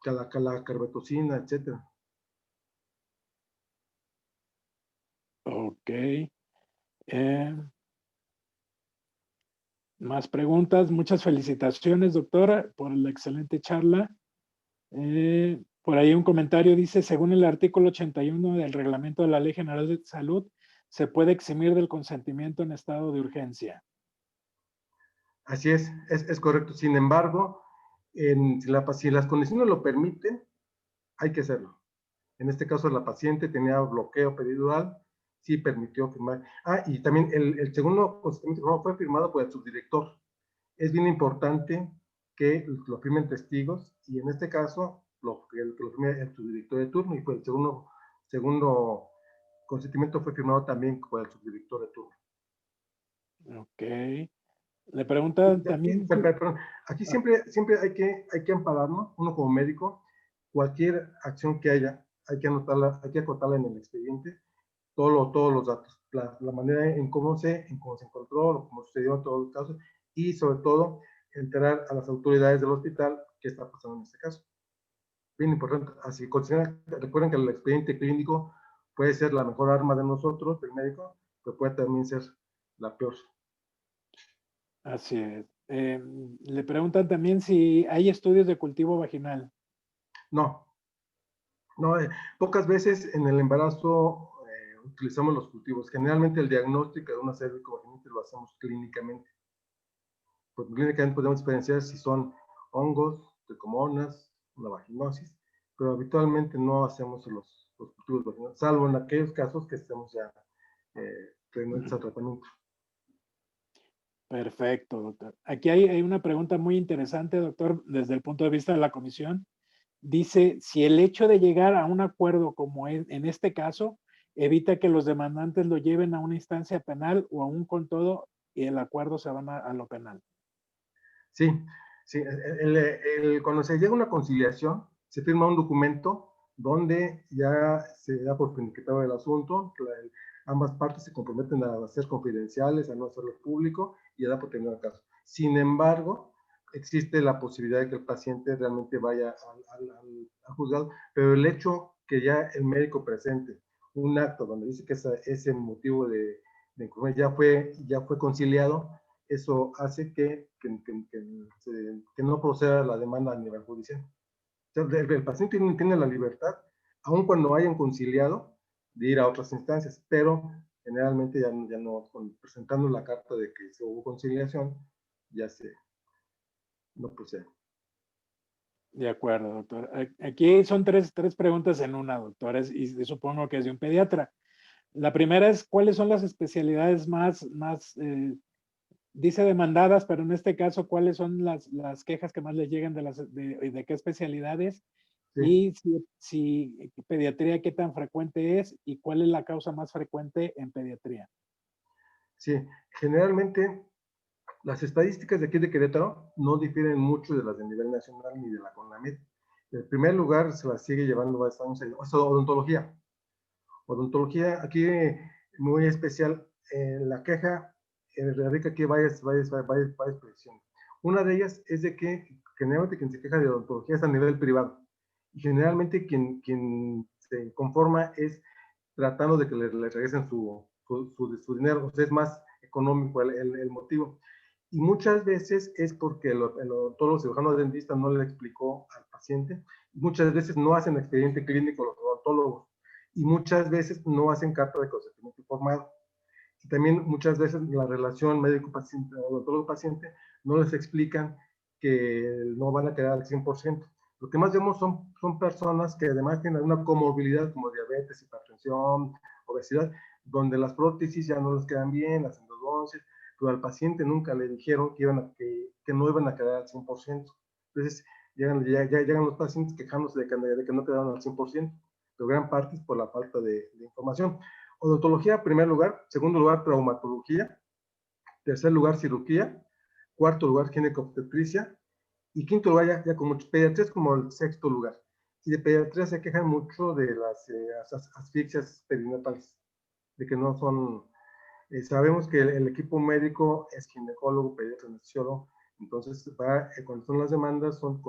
la carbetocina, etcétera. Ok. Más preguntas. Muchas felicitaciones, doctora, por la excelente charla. Por ahí un comentario dice, según el artículo 81 del reglamento de la Ley General de Salud, se puede eximir del consentimiento en estado de urgencia. Así es correcto. Sin embargo, si las condiciones lo permiten, hay que hacerlo. En este caso, la paciente tenía bloqueo peridural, sí permitió firmar. Y también el segundo consentimiento fue firmado por el subdirector. Es bien importante que lo firmen testigos y en este caso lo firme el subdirector de turno y pues el segundo consentimiento fue firmado también por el subdirector de turno. Ok. Le preguntan también... Perdón. Aquí siempre hay que ampararnos, uno como médico, cualquier acción que haya, hay que anotarla, hay que acotarla en el expediente, todos los datos, la manera en cómo se encontró, cómo sucedió en todos los casos, y sobre todo enterar a las autoridades del hospital qué está pasando en este caso. Bien importante, así recuerden que el expediente clínico puede ser la mejor arma de nosotros, del médico, pero puede también ser la peor. Así es. Le preguntan también si hay estudios de cultivo vaginal. No, pocas veces en el embarazo utilizamos los cultivos. Generalmente el diagnóstico de una cervicovaginitis lo hacemos clínicamente. Pues clínicamente podemos diferenciar si son hongos, tricomonas, una vaginosis, pero habitualmente no hacemos los cultivos vaginales, salvo en aquellos casos que estemos ya teniendo tratamiento. Perfecto, doctor. Aquí hay una pregunta muy interesante, doctor, desde el punto de vista de la comisión. Dice, si el hecho de llegar a un acuerdo como es en este caso, evita que los demandantes lo lleven a una instancia penal o aún con todo y el acuerdo se van a lo penal. Sí, sí. Cuando se llega a una conciliación, se firma un documento donde ya se da por finiquitado el asunto, ambas partes se comprometen a ser confidenciales, a no hacerlo público y a dar por terminado el caso. Sin embargo, existe la posibilidad de que el paciente realmente vaya al juzgado, pero el hecho que ya el médico presente un acto donde dice que ese motivo de inconformidad ya fue conciliado, eso hace que no proceda la demanda a nivel judicial. O sea, el paciente tiene la libertad, aun cuando hayan conciliado, de ir a otras instancias, pero generalmente ya no presentando la carta de que se hubo conciliación, ya no procede. De acuerdo, doctor. Aquí son tres preguntas en una, doctor, y supongo que es de un pediatra. La primera es, ¿cuáles son las especialidades más dice demandadas, pero en este caso, ¿cuáles son las quejas que más les llegan de qué especialidades? Sí. Y si pediatría, ¿qué tan frecuente es? ¿Y cuál es la causa más frecuente en pediatría? Sí, generalmente las estadísticas de aquí de Querétaro no difieren mucho de las de nivel nacional ni de la CONAMED. En primer lugar, se las sigue llevando bastantes años. Odontología. Odontología, aquí muy especial, la queja radica aquí varias peticiones. Una de ellas es de que generalmente quien se queja de odontología es a nivel privado. Y generalmente quien se conforma es tratando de que le regresen su dinero, o sea, es más económico el motivo. Y muchas veces es porque el odontólogo cirujano dentista no le explicó al paciente. Muchas veces no hacen expediente clínico los odontólogos. Y muchas veces no hacen carta de consentimiento informado. Y también muchas veces la relación médico-paciente, odontólogo-paciente, no les explican que no van a quedar al 100%. Lo que más vemos son personas que además tienen una comorbilidad como diabetes, hipertensión, obesidad, donde las prótesis ya no les quedan bien, las endodoncias, pero al paciente nunca le dijeron que no iban a quedar al 100%. Entonces, llegan los pacientes quejándose de que no quedaron al 100%, pero gran parte es por la falta de información. Odontología, primer lugar. Segundo lugar, traumatología. Tercer lugar, cirugía. Cuarto lugar, ginecobstetricia. Y quinto lugar, ya como pediatría es como el sexto lugar. Y de pediatría se quejan mucho de las asfixias perinatales, de que no son... sabemos que el equipo médico es ginecólogo, pediatra, anestesiólogo, entonces cuando son las demandas son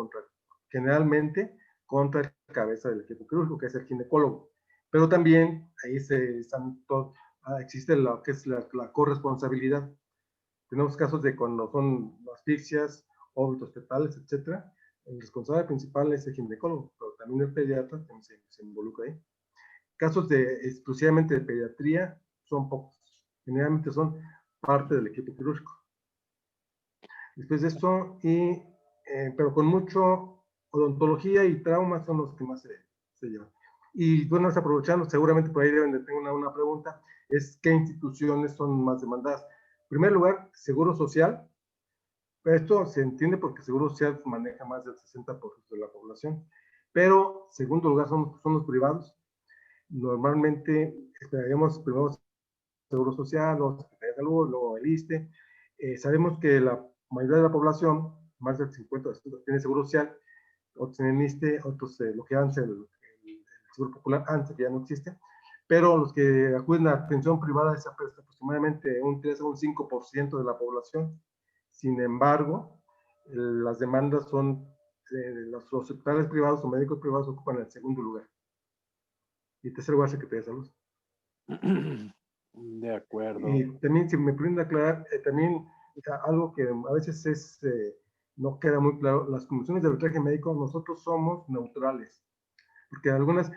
generalmente contra el cabeza del equipo quirúrgico, que es el ginecólogo. Pero también ahí existe lo que es la corresponsabilidad. Tenemos casos de cuando son asfixias, óbitos fetales, etcétera. El responsable principal es el ginecólogo, pero también el pediatra también se involucra ahí. Casos exclusivamente de pediatría son pocos. Generalmente son parte del equipo quirúrgico. Después de esto, pero con mucho odontología y trauma son los que más se llevan. Y bueno, aprovechando, seguramente por ahí deben de tener una pregunta, es qué instituciones son más demandadas. En primer lugar, Seguro Social. Esto se entiende porque Seguro Social maneja más del 60% de la población. Pero, segundo lugar, son los privados. Normalmente esperaríamos primero Seguro Social, luego Secretaría de Salud, luego el ISSSTE. Sabemos que la mayoría de la población, más del 50%, tiene Seguro Social, otros tienen ISSSTE, otros lo que antes el Seguro Popular, antes que ya no existe, pero los que acuden a atención privada es aproximadamente un 3 o un 5% de la población. Sin embargo, las demandas son, los hospitales privados o médicos privados ocupan el segundo lugar. Y tercer lugar, Secretaría de Salud. De acuerdo. Y también, si me pueden aclarar, también algo que a veces no queda muy claro, las comisiones de arbitraje médico, nosotros somos neutrales, porque algunas,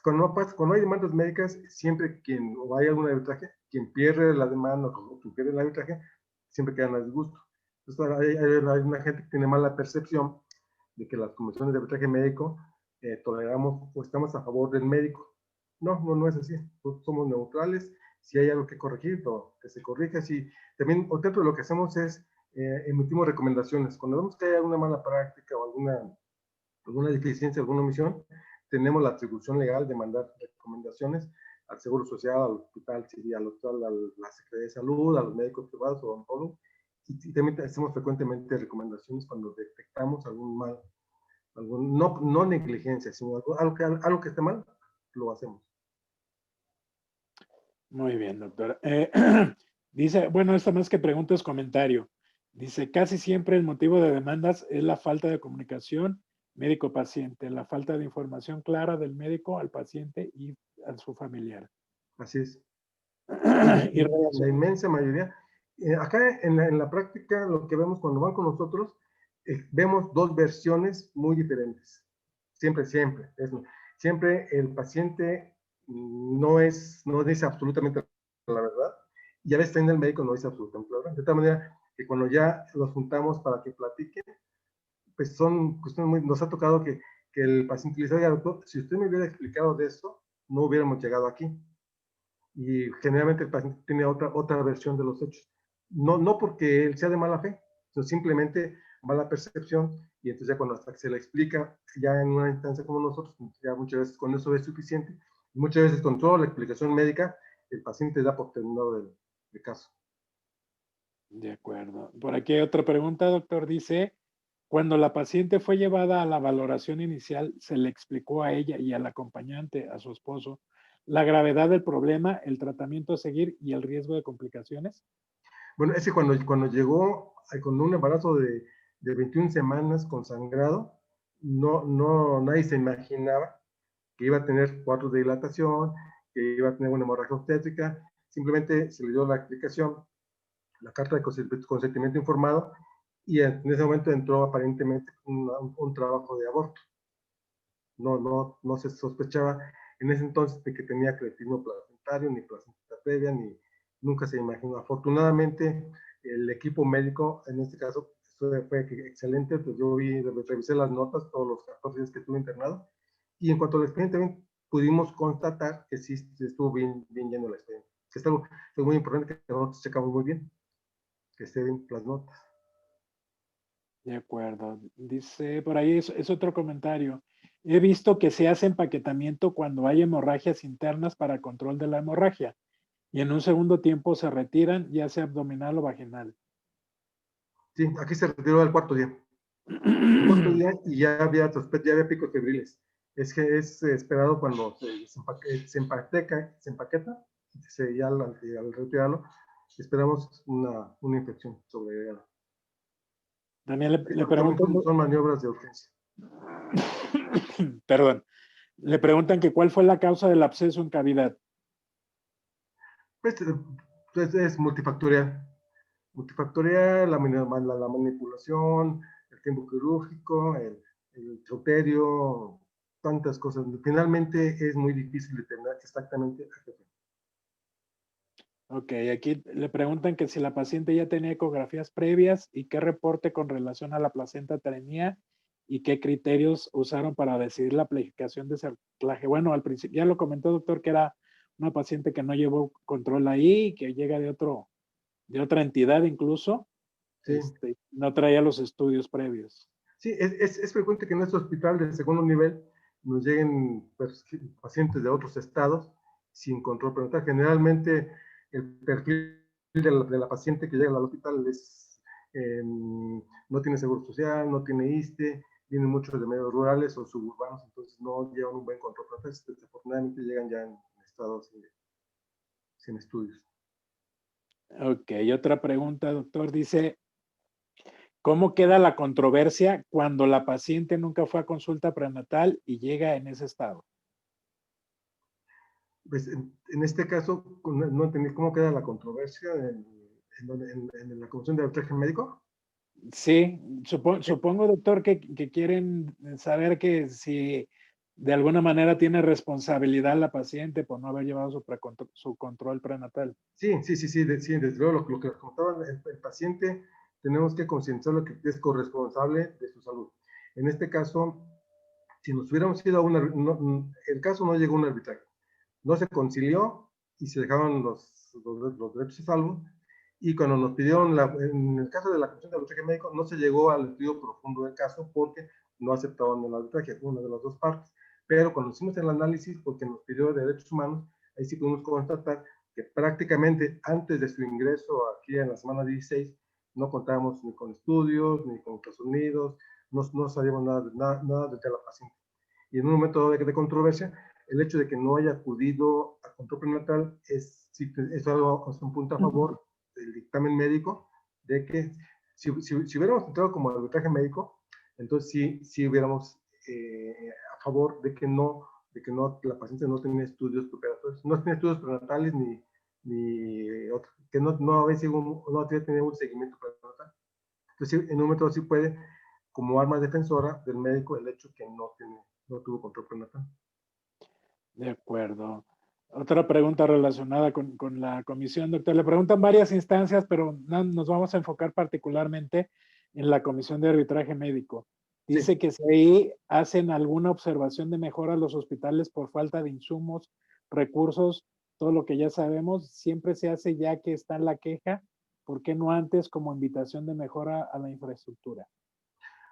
cuando hay demandas médicas, siempre o hay algún arbitraje, quien pierde la demanda o quien pierde el arbitraje, siempre quedan a disgusto. Entonces, hay una gente que tiene mala percepción de que las comisiones de arbitraje médico toleramos o estamos a favor del médico. No es así. Nosotros somos neutrales. Si hay algo que corregir, que se corrija. Si, también, por ejemplo, lo que hacemos es emitimos recomendaciones. Cuando vemos que hay alguna mala práctica o alguna deficiencia, alguna omisión, tenemos la atribución legal de mandar recomendaciones al Seguro Social, al hospital, a la Secretaría de Salud, a los médicos privados o odontólogos. Y también hacemos frecuentemente recomendaciones cuando detectamos algún mal, no negligencia, sino algo que esté mal, lo hacemos. Muy bien, doctor. Dice, bueno, esto más que pregunta es comentario. Dice, casi siempre el motivo de demandas es la falta de comunicación médico-paciente, la falta de información clara del médico al paciente y a su familiar. Así es. Y La relación- inmensa mayoría. Acá en la práctica, lo que vemos cuando van con nosotros, vemos dos versiones muy diferentes. Siempre, siempre. Siempre el paciente no dice absolutamente la verdad, y a veces también el médico no dice absolutamente la verdad. De tal manera que cuando ya los juntamos para que platiquen, pues son cuestiones muy. Nos ha tocado que el paciente le dice, oiga, doctor, si usted me hubiera explicado de esto, no hubiéramos llegado aquí. Y generalmente el paciente tiene otra versión de los hechos. No porque él sea de mala fe, sino simplemente mala percepción, y entonces ya cuando hasta que se le explica, ya en una instancia como nosotros, ya muchas veces con eso es suficiente, y muchas veces con toda la explicación médica, el paciente da por terminado el caso. De acuerdo. Por aquí hay otra pregunta, doctor. Dice, cuando la paciente fue llevada a la valoración inicial, se le explicó a ella y al acompañante, a su esposo, la gravedad del problema, el tratamiento a seguir y el riesgo de complicaciones. Bueno, ese cuando llegó con un embarazo de 21 semanas con sangrado, nadie se imaginaba que iba a tener 4 de dilatación, que iba a tener una hemorragia obstétrica. Simplemente se le dio la explicación, la carta de consentimiento informado, y en ese momento entró aparentemente un trabajo de aborto. No se sospechaba en ese entonces de que tenía creatinio placentario, ni placenta previa, ni nunca se imaginó. Afortunadamente, el equipo médico, en este caso, fue excelente. Pues yo revisé las notas todos los 14 días que estuve internado, y en cuanto al expediente, también pudimos constatar que sí estuvo bien lleno el expediente. Que es algo muy importante, que nosotros checamos muy bien, que esté bien las notas. De acuerdo. Dice, por ahí es otro comentario. He visto que se hace empaquetamiento cuando hay hemorragias internas para control de la hemorragia y en un segundo tiempo se retiran, ya sea abdominal o vaginal. Sí, aquí se retiró al cuarto día. El cuarto día, y ya había picos febriles. Es que es esperado cuando se empaqueta, ya al retirarlo, esperamos una infección sobre. También le preguntan, Son maniobras de urgencia. perdón, le preguntan que cuál fue la causa del absceso en cavidad. Pues, es multifactorial. Multifactorial, la manipulación, el tiempo quirúrgico, el cauterio, tantas cosas. Finalmente es muy difícil determinar exactamente a qué fue. Ok, aquí le preguntan que si la paciente ya tenía ecografías previas y qué reporte con relación a la placenta tenía y qué criterios usaron para decidir la planificación de ese anclaje. Bueno, al principio ya lo comentó, doctor, que era una paciente que no llevó control ahí, que llega de otra entidad incluso, Sí. no traía los estudios previos. Sí, es frecuente que en este hospital de segundo nivel nos lleguen pacientes de otros estados sin control prenatal. Generalmente el perfil de la paciente que llega al hospital no tiene seguro social, no tiene ISSSTE, vienen muchos de medios rurales o suburbanos, entonces no llevan un buen control prenatal. Desafortunadamente llegan ya en estados sin estudios. Ok, otra pregunta, doctor. Dice, ¿cómo queda la controversia cuando la paciente nunca fue a consulta prenatal y llega en ese estado? Pues en este caso, no entendí cómo queda la controversia en la Comisión de Arbitraje Médico. Sí, supongo, doctor, que quieren saber que si de alguna manera tiene responsabilidad la paciente por no haber llevado su control prenatal. Sí, desde luego lo que les contaba el paciente, tenemos que concientizarlo que es corresponsable de su salud. En este caso, si nos hubiéramos ido a el caso no llegó a un arbitraje, no se concilió y se dejaron los derechos a salvo, y cuando nos pidieron, en el caso de la Comisión de Arbitraje Médico, no se llegó al estudio profundo del caso porque no aceptaban el arbitraje, una de las dos partes, pero cuando hicimos el análisis, porque nos pidió derechos humanos, ahí sí pudimos constatar que prácticamente antes de su ingreso aquí en la semana 16, no contábamos ni con estudios, ni con Estados Unidos, no sabíamos nada de la paciente. Y en un momento de controversia, el hecho de que no haya acudido a control prenatal es algo, es un punto a favor del dictamen médico, de que si hubiéramos entrado como arbitraje médico, entonces sí hubiéramos a favor de que la paciente no tenga estudios preparatorios, no tiene estudios prenatales que no a veces no tiene que tener un seguimiento prenatal. Entonces, en un momento sí puede, como arma defensora del médico, el hecho que no tuvo control prenatal. De acuerdo. Otra pregunta relacionada con la comisión, doctor. Le preguntan varias instancias, pero nos vamos a enfocar particularmente en la comisión de arbitraje médico. Dice Sí. que si ahí hacen alguna observación de mejora a los hospitales por falta de insumos, recursos, todo lo que ya sabemos, siempre se hace ya que está en la queja. ¿Por qué no antes como invitación de mejora a la infraestructura?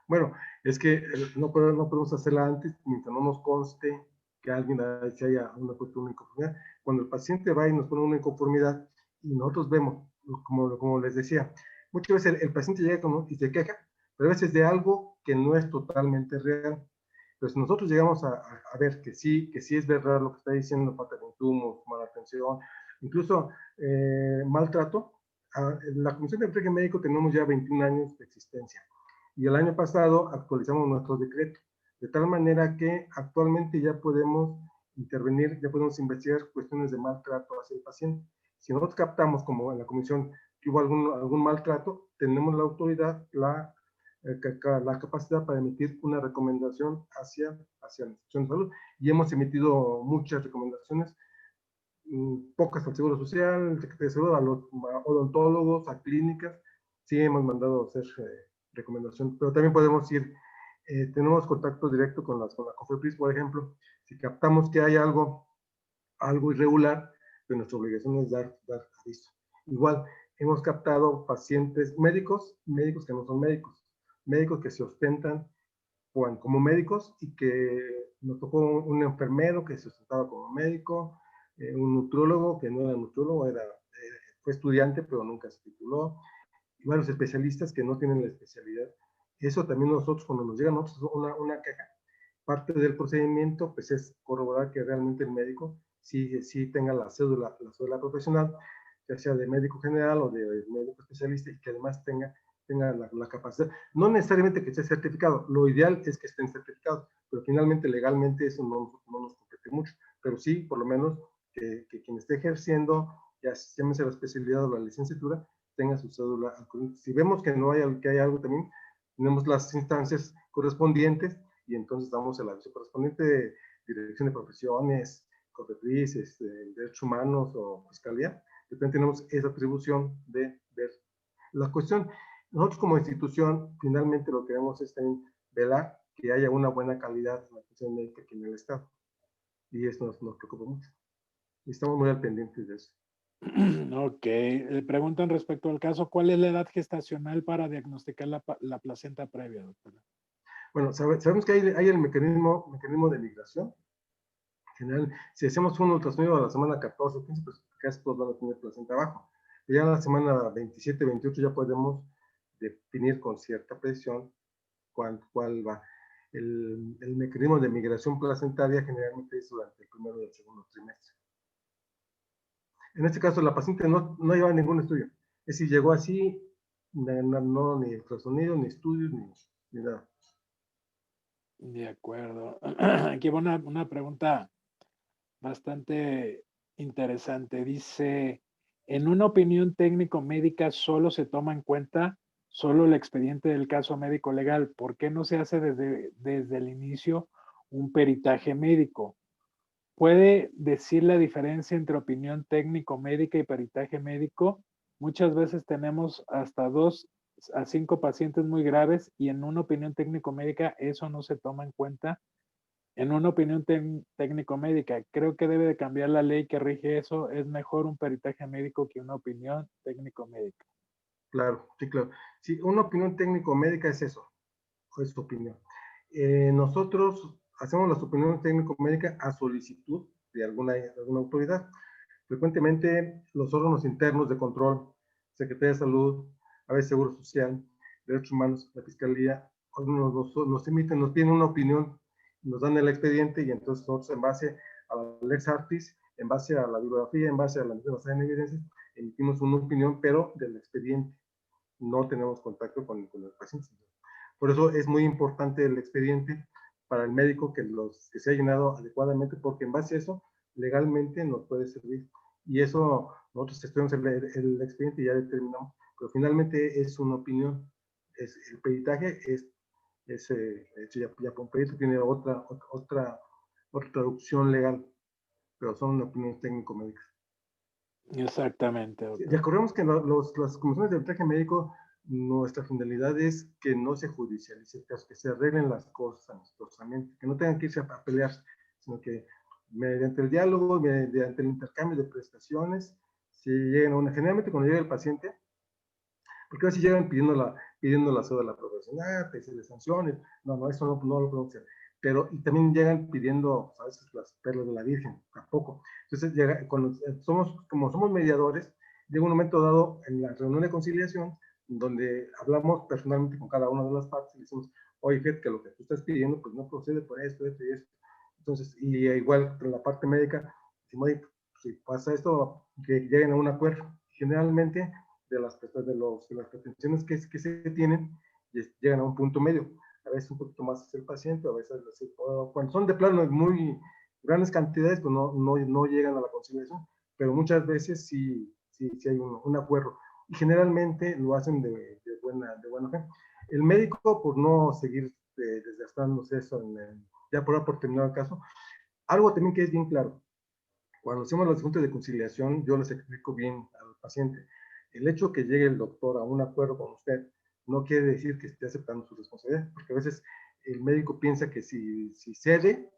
Bueno, es que no podemos hacerla antes mientras no nos conste que alguien se haya una inconformidad. Cuando el paciente va y nos pone una inconformidad y nosotros vemos, como les decía, muchas veces el paciente llega y se queja, pero a veces de algo que no es totalmente real. Entonces nosotros llegamos a ver que sí es verdad lo que está diciendo, falta de insumos, mala atención, incluso maltrato. En la Comisión de Arbitraje Médico tenemos ya 21 años de existencia. Y el año pasado actualizamos nuestro decreto, de tal manera que actualmente ya podemos intervenir, ya podemos investigar cuestiones de maltrato hacia el paciente. Si nosotros captamos, como en la comisión, que hubo algún maltrato, tenemos la autoridad, la capacidad para emitir una recomendación hacia la institución de salud. Y hemos emitido muchas recomendaciones, pocas al Seguro Social, al Secretaría de Salud, a los odontólogos, a clínicas. Sí hemos mandado a hacer recomendación, pero también podemos ir, tenemos contacto directo con la COFEPRIS, por ejemplo. Si captamos que hay algo irregular, pues nuestra obligación es dar aviso. Igual, hemos captado pacientes médicos que no son médicos que se ostentan como médicos y que nos tocó un enfermero que se ostentaba como médico, un nutriólogo que no era nutriólogo, fue estudiante pero nunca se tituló, y varios especialistas que no tienen la especialidad. Eso también nosotros, cuando nos llega a nosotros una queja, parte del procedimiento pues es corroborar que realmente el médico sí tenga la cédula profesional, ya sea de médico general o de médico especialista, y que además tenga la capacidad. No necesariamente que esté certificado, lo ideal es que estén certificados, pero finalmente legalmente eso no nos compete mucho, pero sí, por lo menos, que quien esté ejerciendo, ya llámese la especialidad o la licenciatura, tenga su cédula. Si vemos que no hay algo también, tenemos las instancias correspondientes y entonces damos el aviso correspondiente de Dirección de Profesiones, COFEPRIS, Derechos Humanos o Fiscalía. Entonces tenemos esa atribución de ver la cuestión. Nosotros como institución, finalmente lo que queremos es también velar que haya una buena calidad en la atención médica aquí en el Estado. Y eso nos preocupa mucho. Y estamos muy al pendiente de eso. Ok, le preguntan respecto al caso, ¿cuál es la edad gestacional para diagnosticar la placenta previa, doctora? Bueno, sabemos que hay el mecanismo de migración. En general, si hacemos un ultrasonido a la semana 14 o 15, pues casi todos van a tener placenta abajo. Pero ya en la semana 27, 28 ya podemos definir con cierta precisión cuál va. El mecanismo de migración placentaria generalmente es durante el primero y el segundo trimestre. En este caso, la paciente no lleva ningún estudio. Es decir, llegó así, no ni ultrasonido, ni estudios, ni nada. De acuerdo. Aquí va una pregunta bastante interesante. Dice, en una opinión técnico-médica solo se toma en cuenta solo el expediente del caso médico-legal. ¿Por qué no se hace desde el inicio un peritaje médico? ¿Puede decir la diferencia entre opinión técnico-médica y peritaje médico? Muchas veces tenemos hasta 2 a 5 pacientes muy graves y en una opinión técnico-médica eso no se toma en cuenta. En una opinión técnico-médica, creo que debe de cambiar la ley que rige eso. Es mejor un peritaje médico que una opinión técnico-médica. Claro, sí, claro. Sí, una opinión técnico-médica es eso, es su opinión. Nosotros hacemos las opiniones técnico-médicas a solicitud de alguna autoridad. Frecuentemente los órganos internos de control, Secretaría de Salud, a veces Seguro Social, Derechos Humanos, la Fiscalía, nos emiten, nos piden una opinión, nos dan el expediente y entonces nosotros en base a la Lex Artis, en base a la bibliografía, en base a la basada en evidencias, emitimos una opinión, pero del expediente. No tenemos contacto con el paciente. Por eso es muy importante el expediente, para el médico que se ha llenado adecuadamente, porque en base a eso legalmente nos puede servir. Y eso nosotros estudiamos el expediente y ya determinamos, pero finalmente es una opinión. El peritaje ya por perito tiene otra traducción legal, pero son opiniones técnico-médicas. Exactamente, Ya doctor. acordemos que las comisiones de arbitraje médico, nuestra finalidad es que no se judicialice el caso, que se arreglen las cosas amistosamente, que no tengan que irse a pelear, sino que mediante el diálogo, mediante el intercambio de prestaciones, si llegan a una, generalmente cuando llega el paciente, porque a veces llegan pidiendo la cédula profesional, que se les sancione, no, eso no lo podemos hacer. Pero, y también llegan pidiendo, a veces, las perlas de la Virgen, tampoco. Entonces, como somos mediadores, llega un momento dado en la reunión de conciliación, donde hablamos personalmente con cada una de las partes y decimos, oye, fíjate que lo que tú estás pidiendo, pues no procede por esto, esto y esto. Entonces, y igual con la parte médica, decimos, oye, si pasa esto, que lleguen a un acuerdo. Generalmente, de las pretensiones que se tienen, llegan a un punto medio. A veces un poquito más es el paciente, a veces cuando son de plano muy grandes cantidades, pues no llegan a la conciliación, pero muchas veces sí hay un acuerdo. Y generalmente lo hacen de buena fe. El médico, por no seguir desgastándose eso, ya por terminar el caso, algo también que es bien claro, cuando hacemos las juntas de conciliación, yo les explico bien al paciente. El hecho que llegue el doctor a un acuerdo con usted no quiere decir que esté aceptando su responsabilidad, porque a veces el médico piensa que si cede,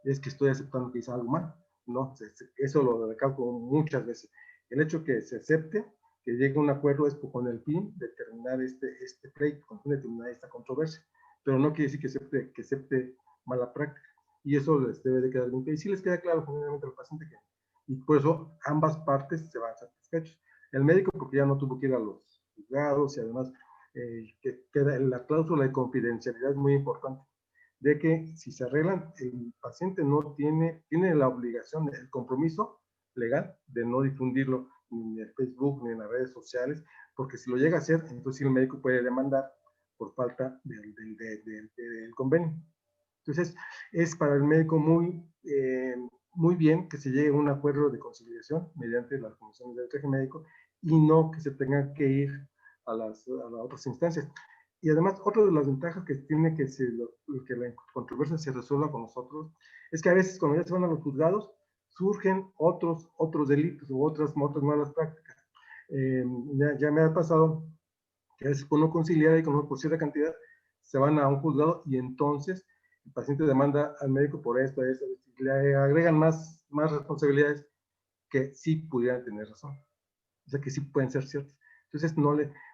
es que estoy aceptando que hice algo mal. No, eso lo recalco muchas veces. El hecho que se acepte, que llegue a un acuerdo es con el fin de terminar este pleito, con el fin de terminar esta controversia. Pero no quiere decir que acepte mala práctica. Y eso les debe de quedar bien. Y sí les queda claro generalmente al paciente que, y por eso ambas partes se van satisfechos. El médico porque ya no tuvo que ir a los juzgados y además que la cláusula de confidencialidad es muy importante, de que si se arreglan, el paciente no tiene la obligación, el compromiso legal de no difundirlo ni en Facebook ni en las redes sociales, porque si lo llega a hacer, entonces el médico puede demandar por falta del convenio. Entonces, es para el médico muy bien que se llegue a un acuerdo de conciliación mediante las comisiones de arbitraje médico y no que se tenga que ir a las otras instancias. Y además, otra de las ventajas que tiene que la controversia se resuelva con nosotros es que a veces cuando ya se van a los juzgados surgen otros delitos u otras malas prácticas. Ya me ha pasado que a veces por no conciliar y con por cierta cantidad se van a un juzgado y entonces el paciente demanda al médico por esto, le agregan más responsabilidades que sí pudieran tener razón, o sea que sí pueden ser ciertas. Entonces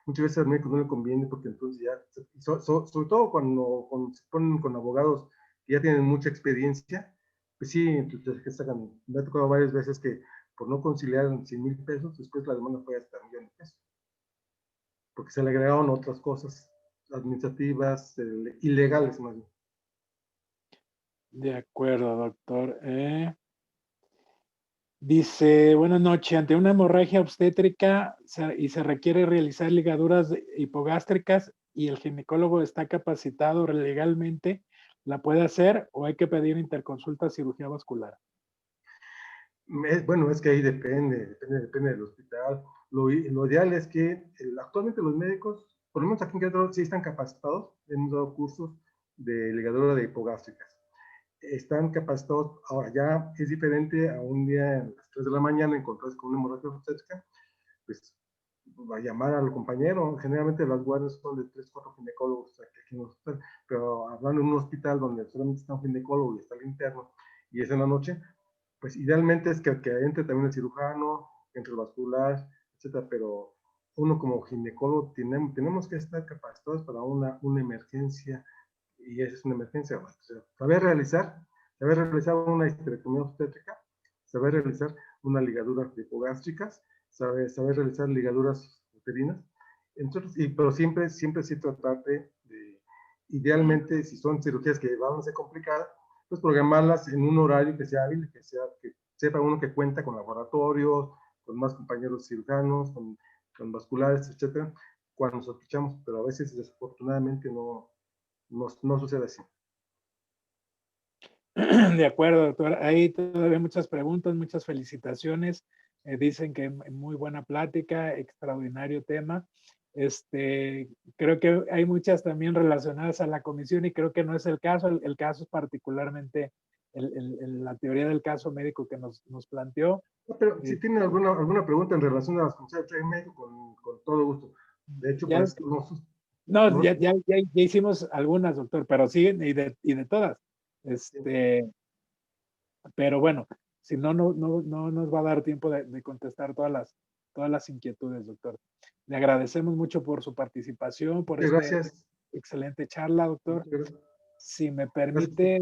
muchas veces al médico no le conviene porque entonces ya, sobre todo cuando se ponen con abogados que ya tienen mucha experiencia, pues sí, entonces que sacan, me ha tocado varias veces que por no conciliar 100,000 pesos, después la demanda fue hasta 1,000,000 pesos porque se le agregaron otras cosas administrativas, ilegales más bien. De acuerdo, doctor. Dice, buenas noches, ante una hemorragia obstétrica y se requiere realizar ligaduras hipogástricas y el ginecólogo está capacitado legalmente, ¿la puede hacer o hay que pedir interconsulta cirugía vascular? Bueno, es que ahí depende del hospital. Lo ideal es que actualmente los médicos, por lo menos aquí en Querétaro, sí están capacitados, hemos dado cursos de ligadura de hipogástricas. Están capacitados, ahora ya es diferente a un día a las 3 de la mañana encontrarse con una hemorragia obstétrica, pues va a llamar al compañero. Generalmente las guardias son de 3, 4 ginecólogos aquí en el hospital, pero hablando en un hospital donde solamente está un ginecólogo y está el interno y es en la noche, pues idealmente es que entre también el cirujano, entre el vascular, etcétera, pero uno como ginecólogo tenemos que estar capacitados para una emergencia, y esa es una emergencia. O sea, saber realizar una histerectomía obstétrica, saber realizar una ligadura hipogástricas, saber realizar ligaduras uterinas, entonces, pero siempre sí tratar idealmente, si son cirugías que van a ser complicadas, pues programarlas en un horario que sea hábil, que sepa uno que cuenta con laboratorios, con más compañeros cirujanos, con vasculares, etcétera, cuando sospechamos, pero a veces desafortunadamente no sucede así. De acuerdo, doctor. Ahí todavía muchas preguntas, muchas felicitaciones. Dicen que muy buena plática, extraordinario tema. Creo que hay muchas también relacionadas a la comisión y creo que no es el caso. El caso es particularmente la teoría del caso médico que nos planteó. Pero si tienen alguna pregunta en relación a las comisiones de traje médico, con todo gusto. De hecho, Ya, pues no, ya hicimos algunas, doctor, pero siguen y de todas. Pero bueno, si no nos va a dar tiempo de contestar todas las inquietudes, doctor. Le agradecemos mucho por su participación, por esta gracias. excelente charla, doctor. Si me Gracias. permite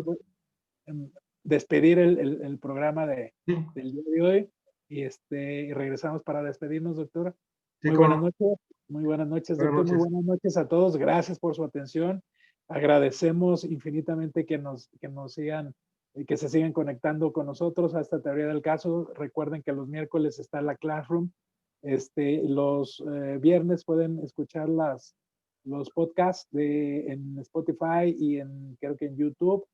despedir el programa del día de hoy y regresamos para despedirnos, doctor. Sí, Muy buenas noches. Muy buenas noches, doctor. Muy buenas noches a todos. Gracias por su atención. Agradecemos infinitamente que sigan y que se sigan conectando con nosotros a esta teoría del caso. Recuerden que los miércoles está la Classroom. Los viernes pueden escuchar los podcasts en Spotify y creo que en YouTube.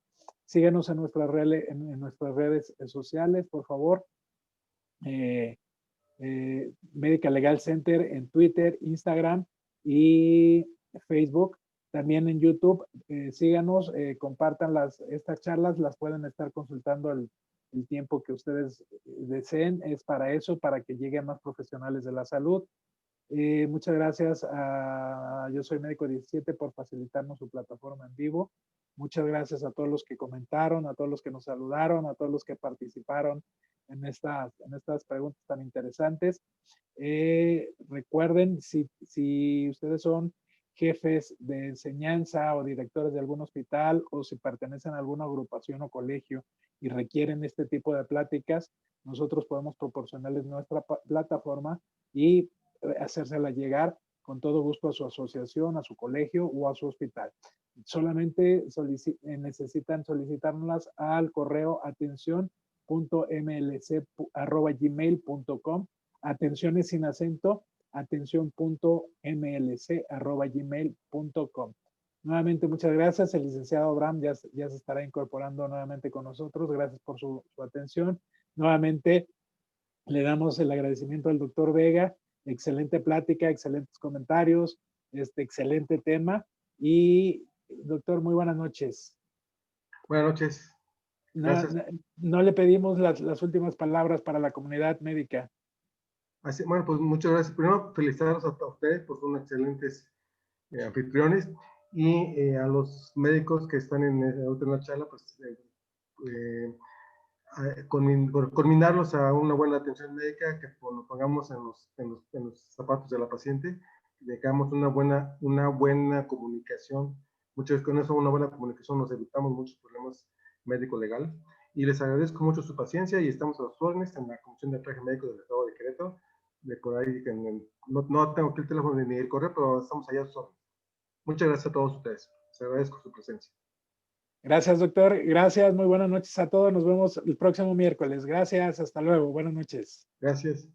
Síguenos en nuestras redes sociales, por favor. Medical Legal Center en Twitter, Instagram y Facebook. También en YouTube, síganos, compartan estas charlas, las pueden estar consultando el tiempo que ustedes deseen. Es para eso, para que lleguen más profesionales de la salud. Muchas gracias a Yo Soy Médico 17 por facilitarnos su plataforma en vivo. Muchas gracias a todos los que comentaron, a todos los que nos saludaron, a todos los que participaron en estas preguntas tan interesantes. Recuerden, si ustedes son jefes de enseñanza o directores de algún hospital o si pertenecen a alguna agrupación o colegio y requieren este tipo de pláticas, nosotros podemos proporcionarles nuestra plataforma y hacérsela llegar con todo gusto a su asociación, a su colegio o a su hospital. Solamente necesitan solicitarlas al correo atención.mlc@gmail.com. Atenciones sin acento, atención.mlc@gmail.com. Nuevamente, muchas gracias. El licenciado Abraham ya se estará incorporando nuevamente con nosotros. Gracias por su atención. Nuevamente, le damos el agradecimiento al doctor Vega. Excelente plática, excelentes comentarios, excelente tema. Y, doctor, muy buenas noches. Buenas noches. No le pedimos las últimas palabras para la comunidad médica. Bueno, pues muchas gracias. Primero, felicitarlos a ustedes por ser unos excelentes anfitriones y a los médicos que están en la última charla, pues culminarlos a una buena atención médica, que nos pongamos en los zapatos de la paciente, que tengamos una buena comunicación. Muchas veces con eso, una buena comunicación, nos evitamos muchos problemas médico-legal. Y les agradezco mucho su paciencia y estamos a los órdenes en la Comisión de Traje Médico del Estado de Querétaro. De por ahí, no tengo aquí el teléfono ni el correo, pero estamos allá a sus órdenes. Muchas gracias a todos ustedes. Les agradezco su presencia. Gracias, doctor. Gracias. Muy buenas noches a todos. Nos vemos el próximo miércoles. Gracias. Hasta luego. Buenas noches. Gracias.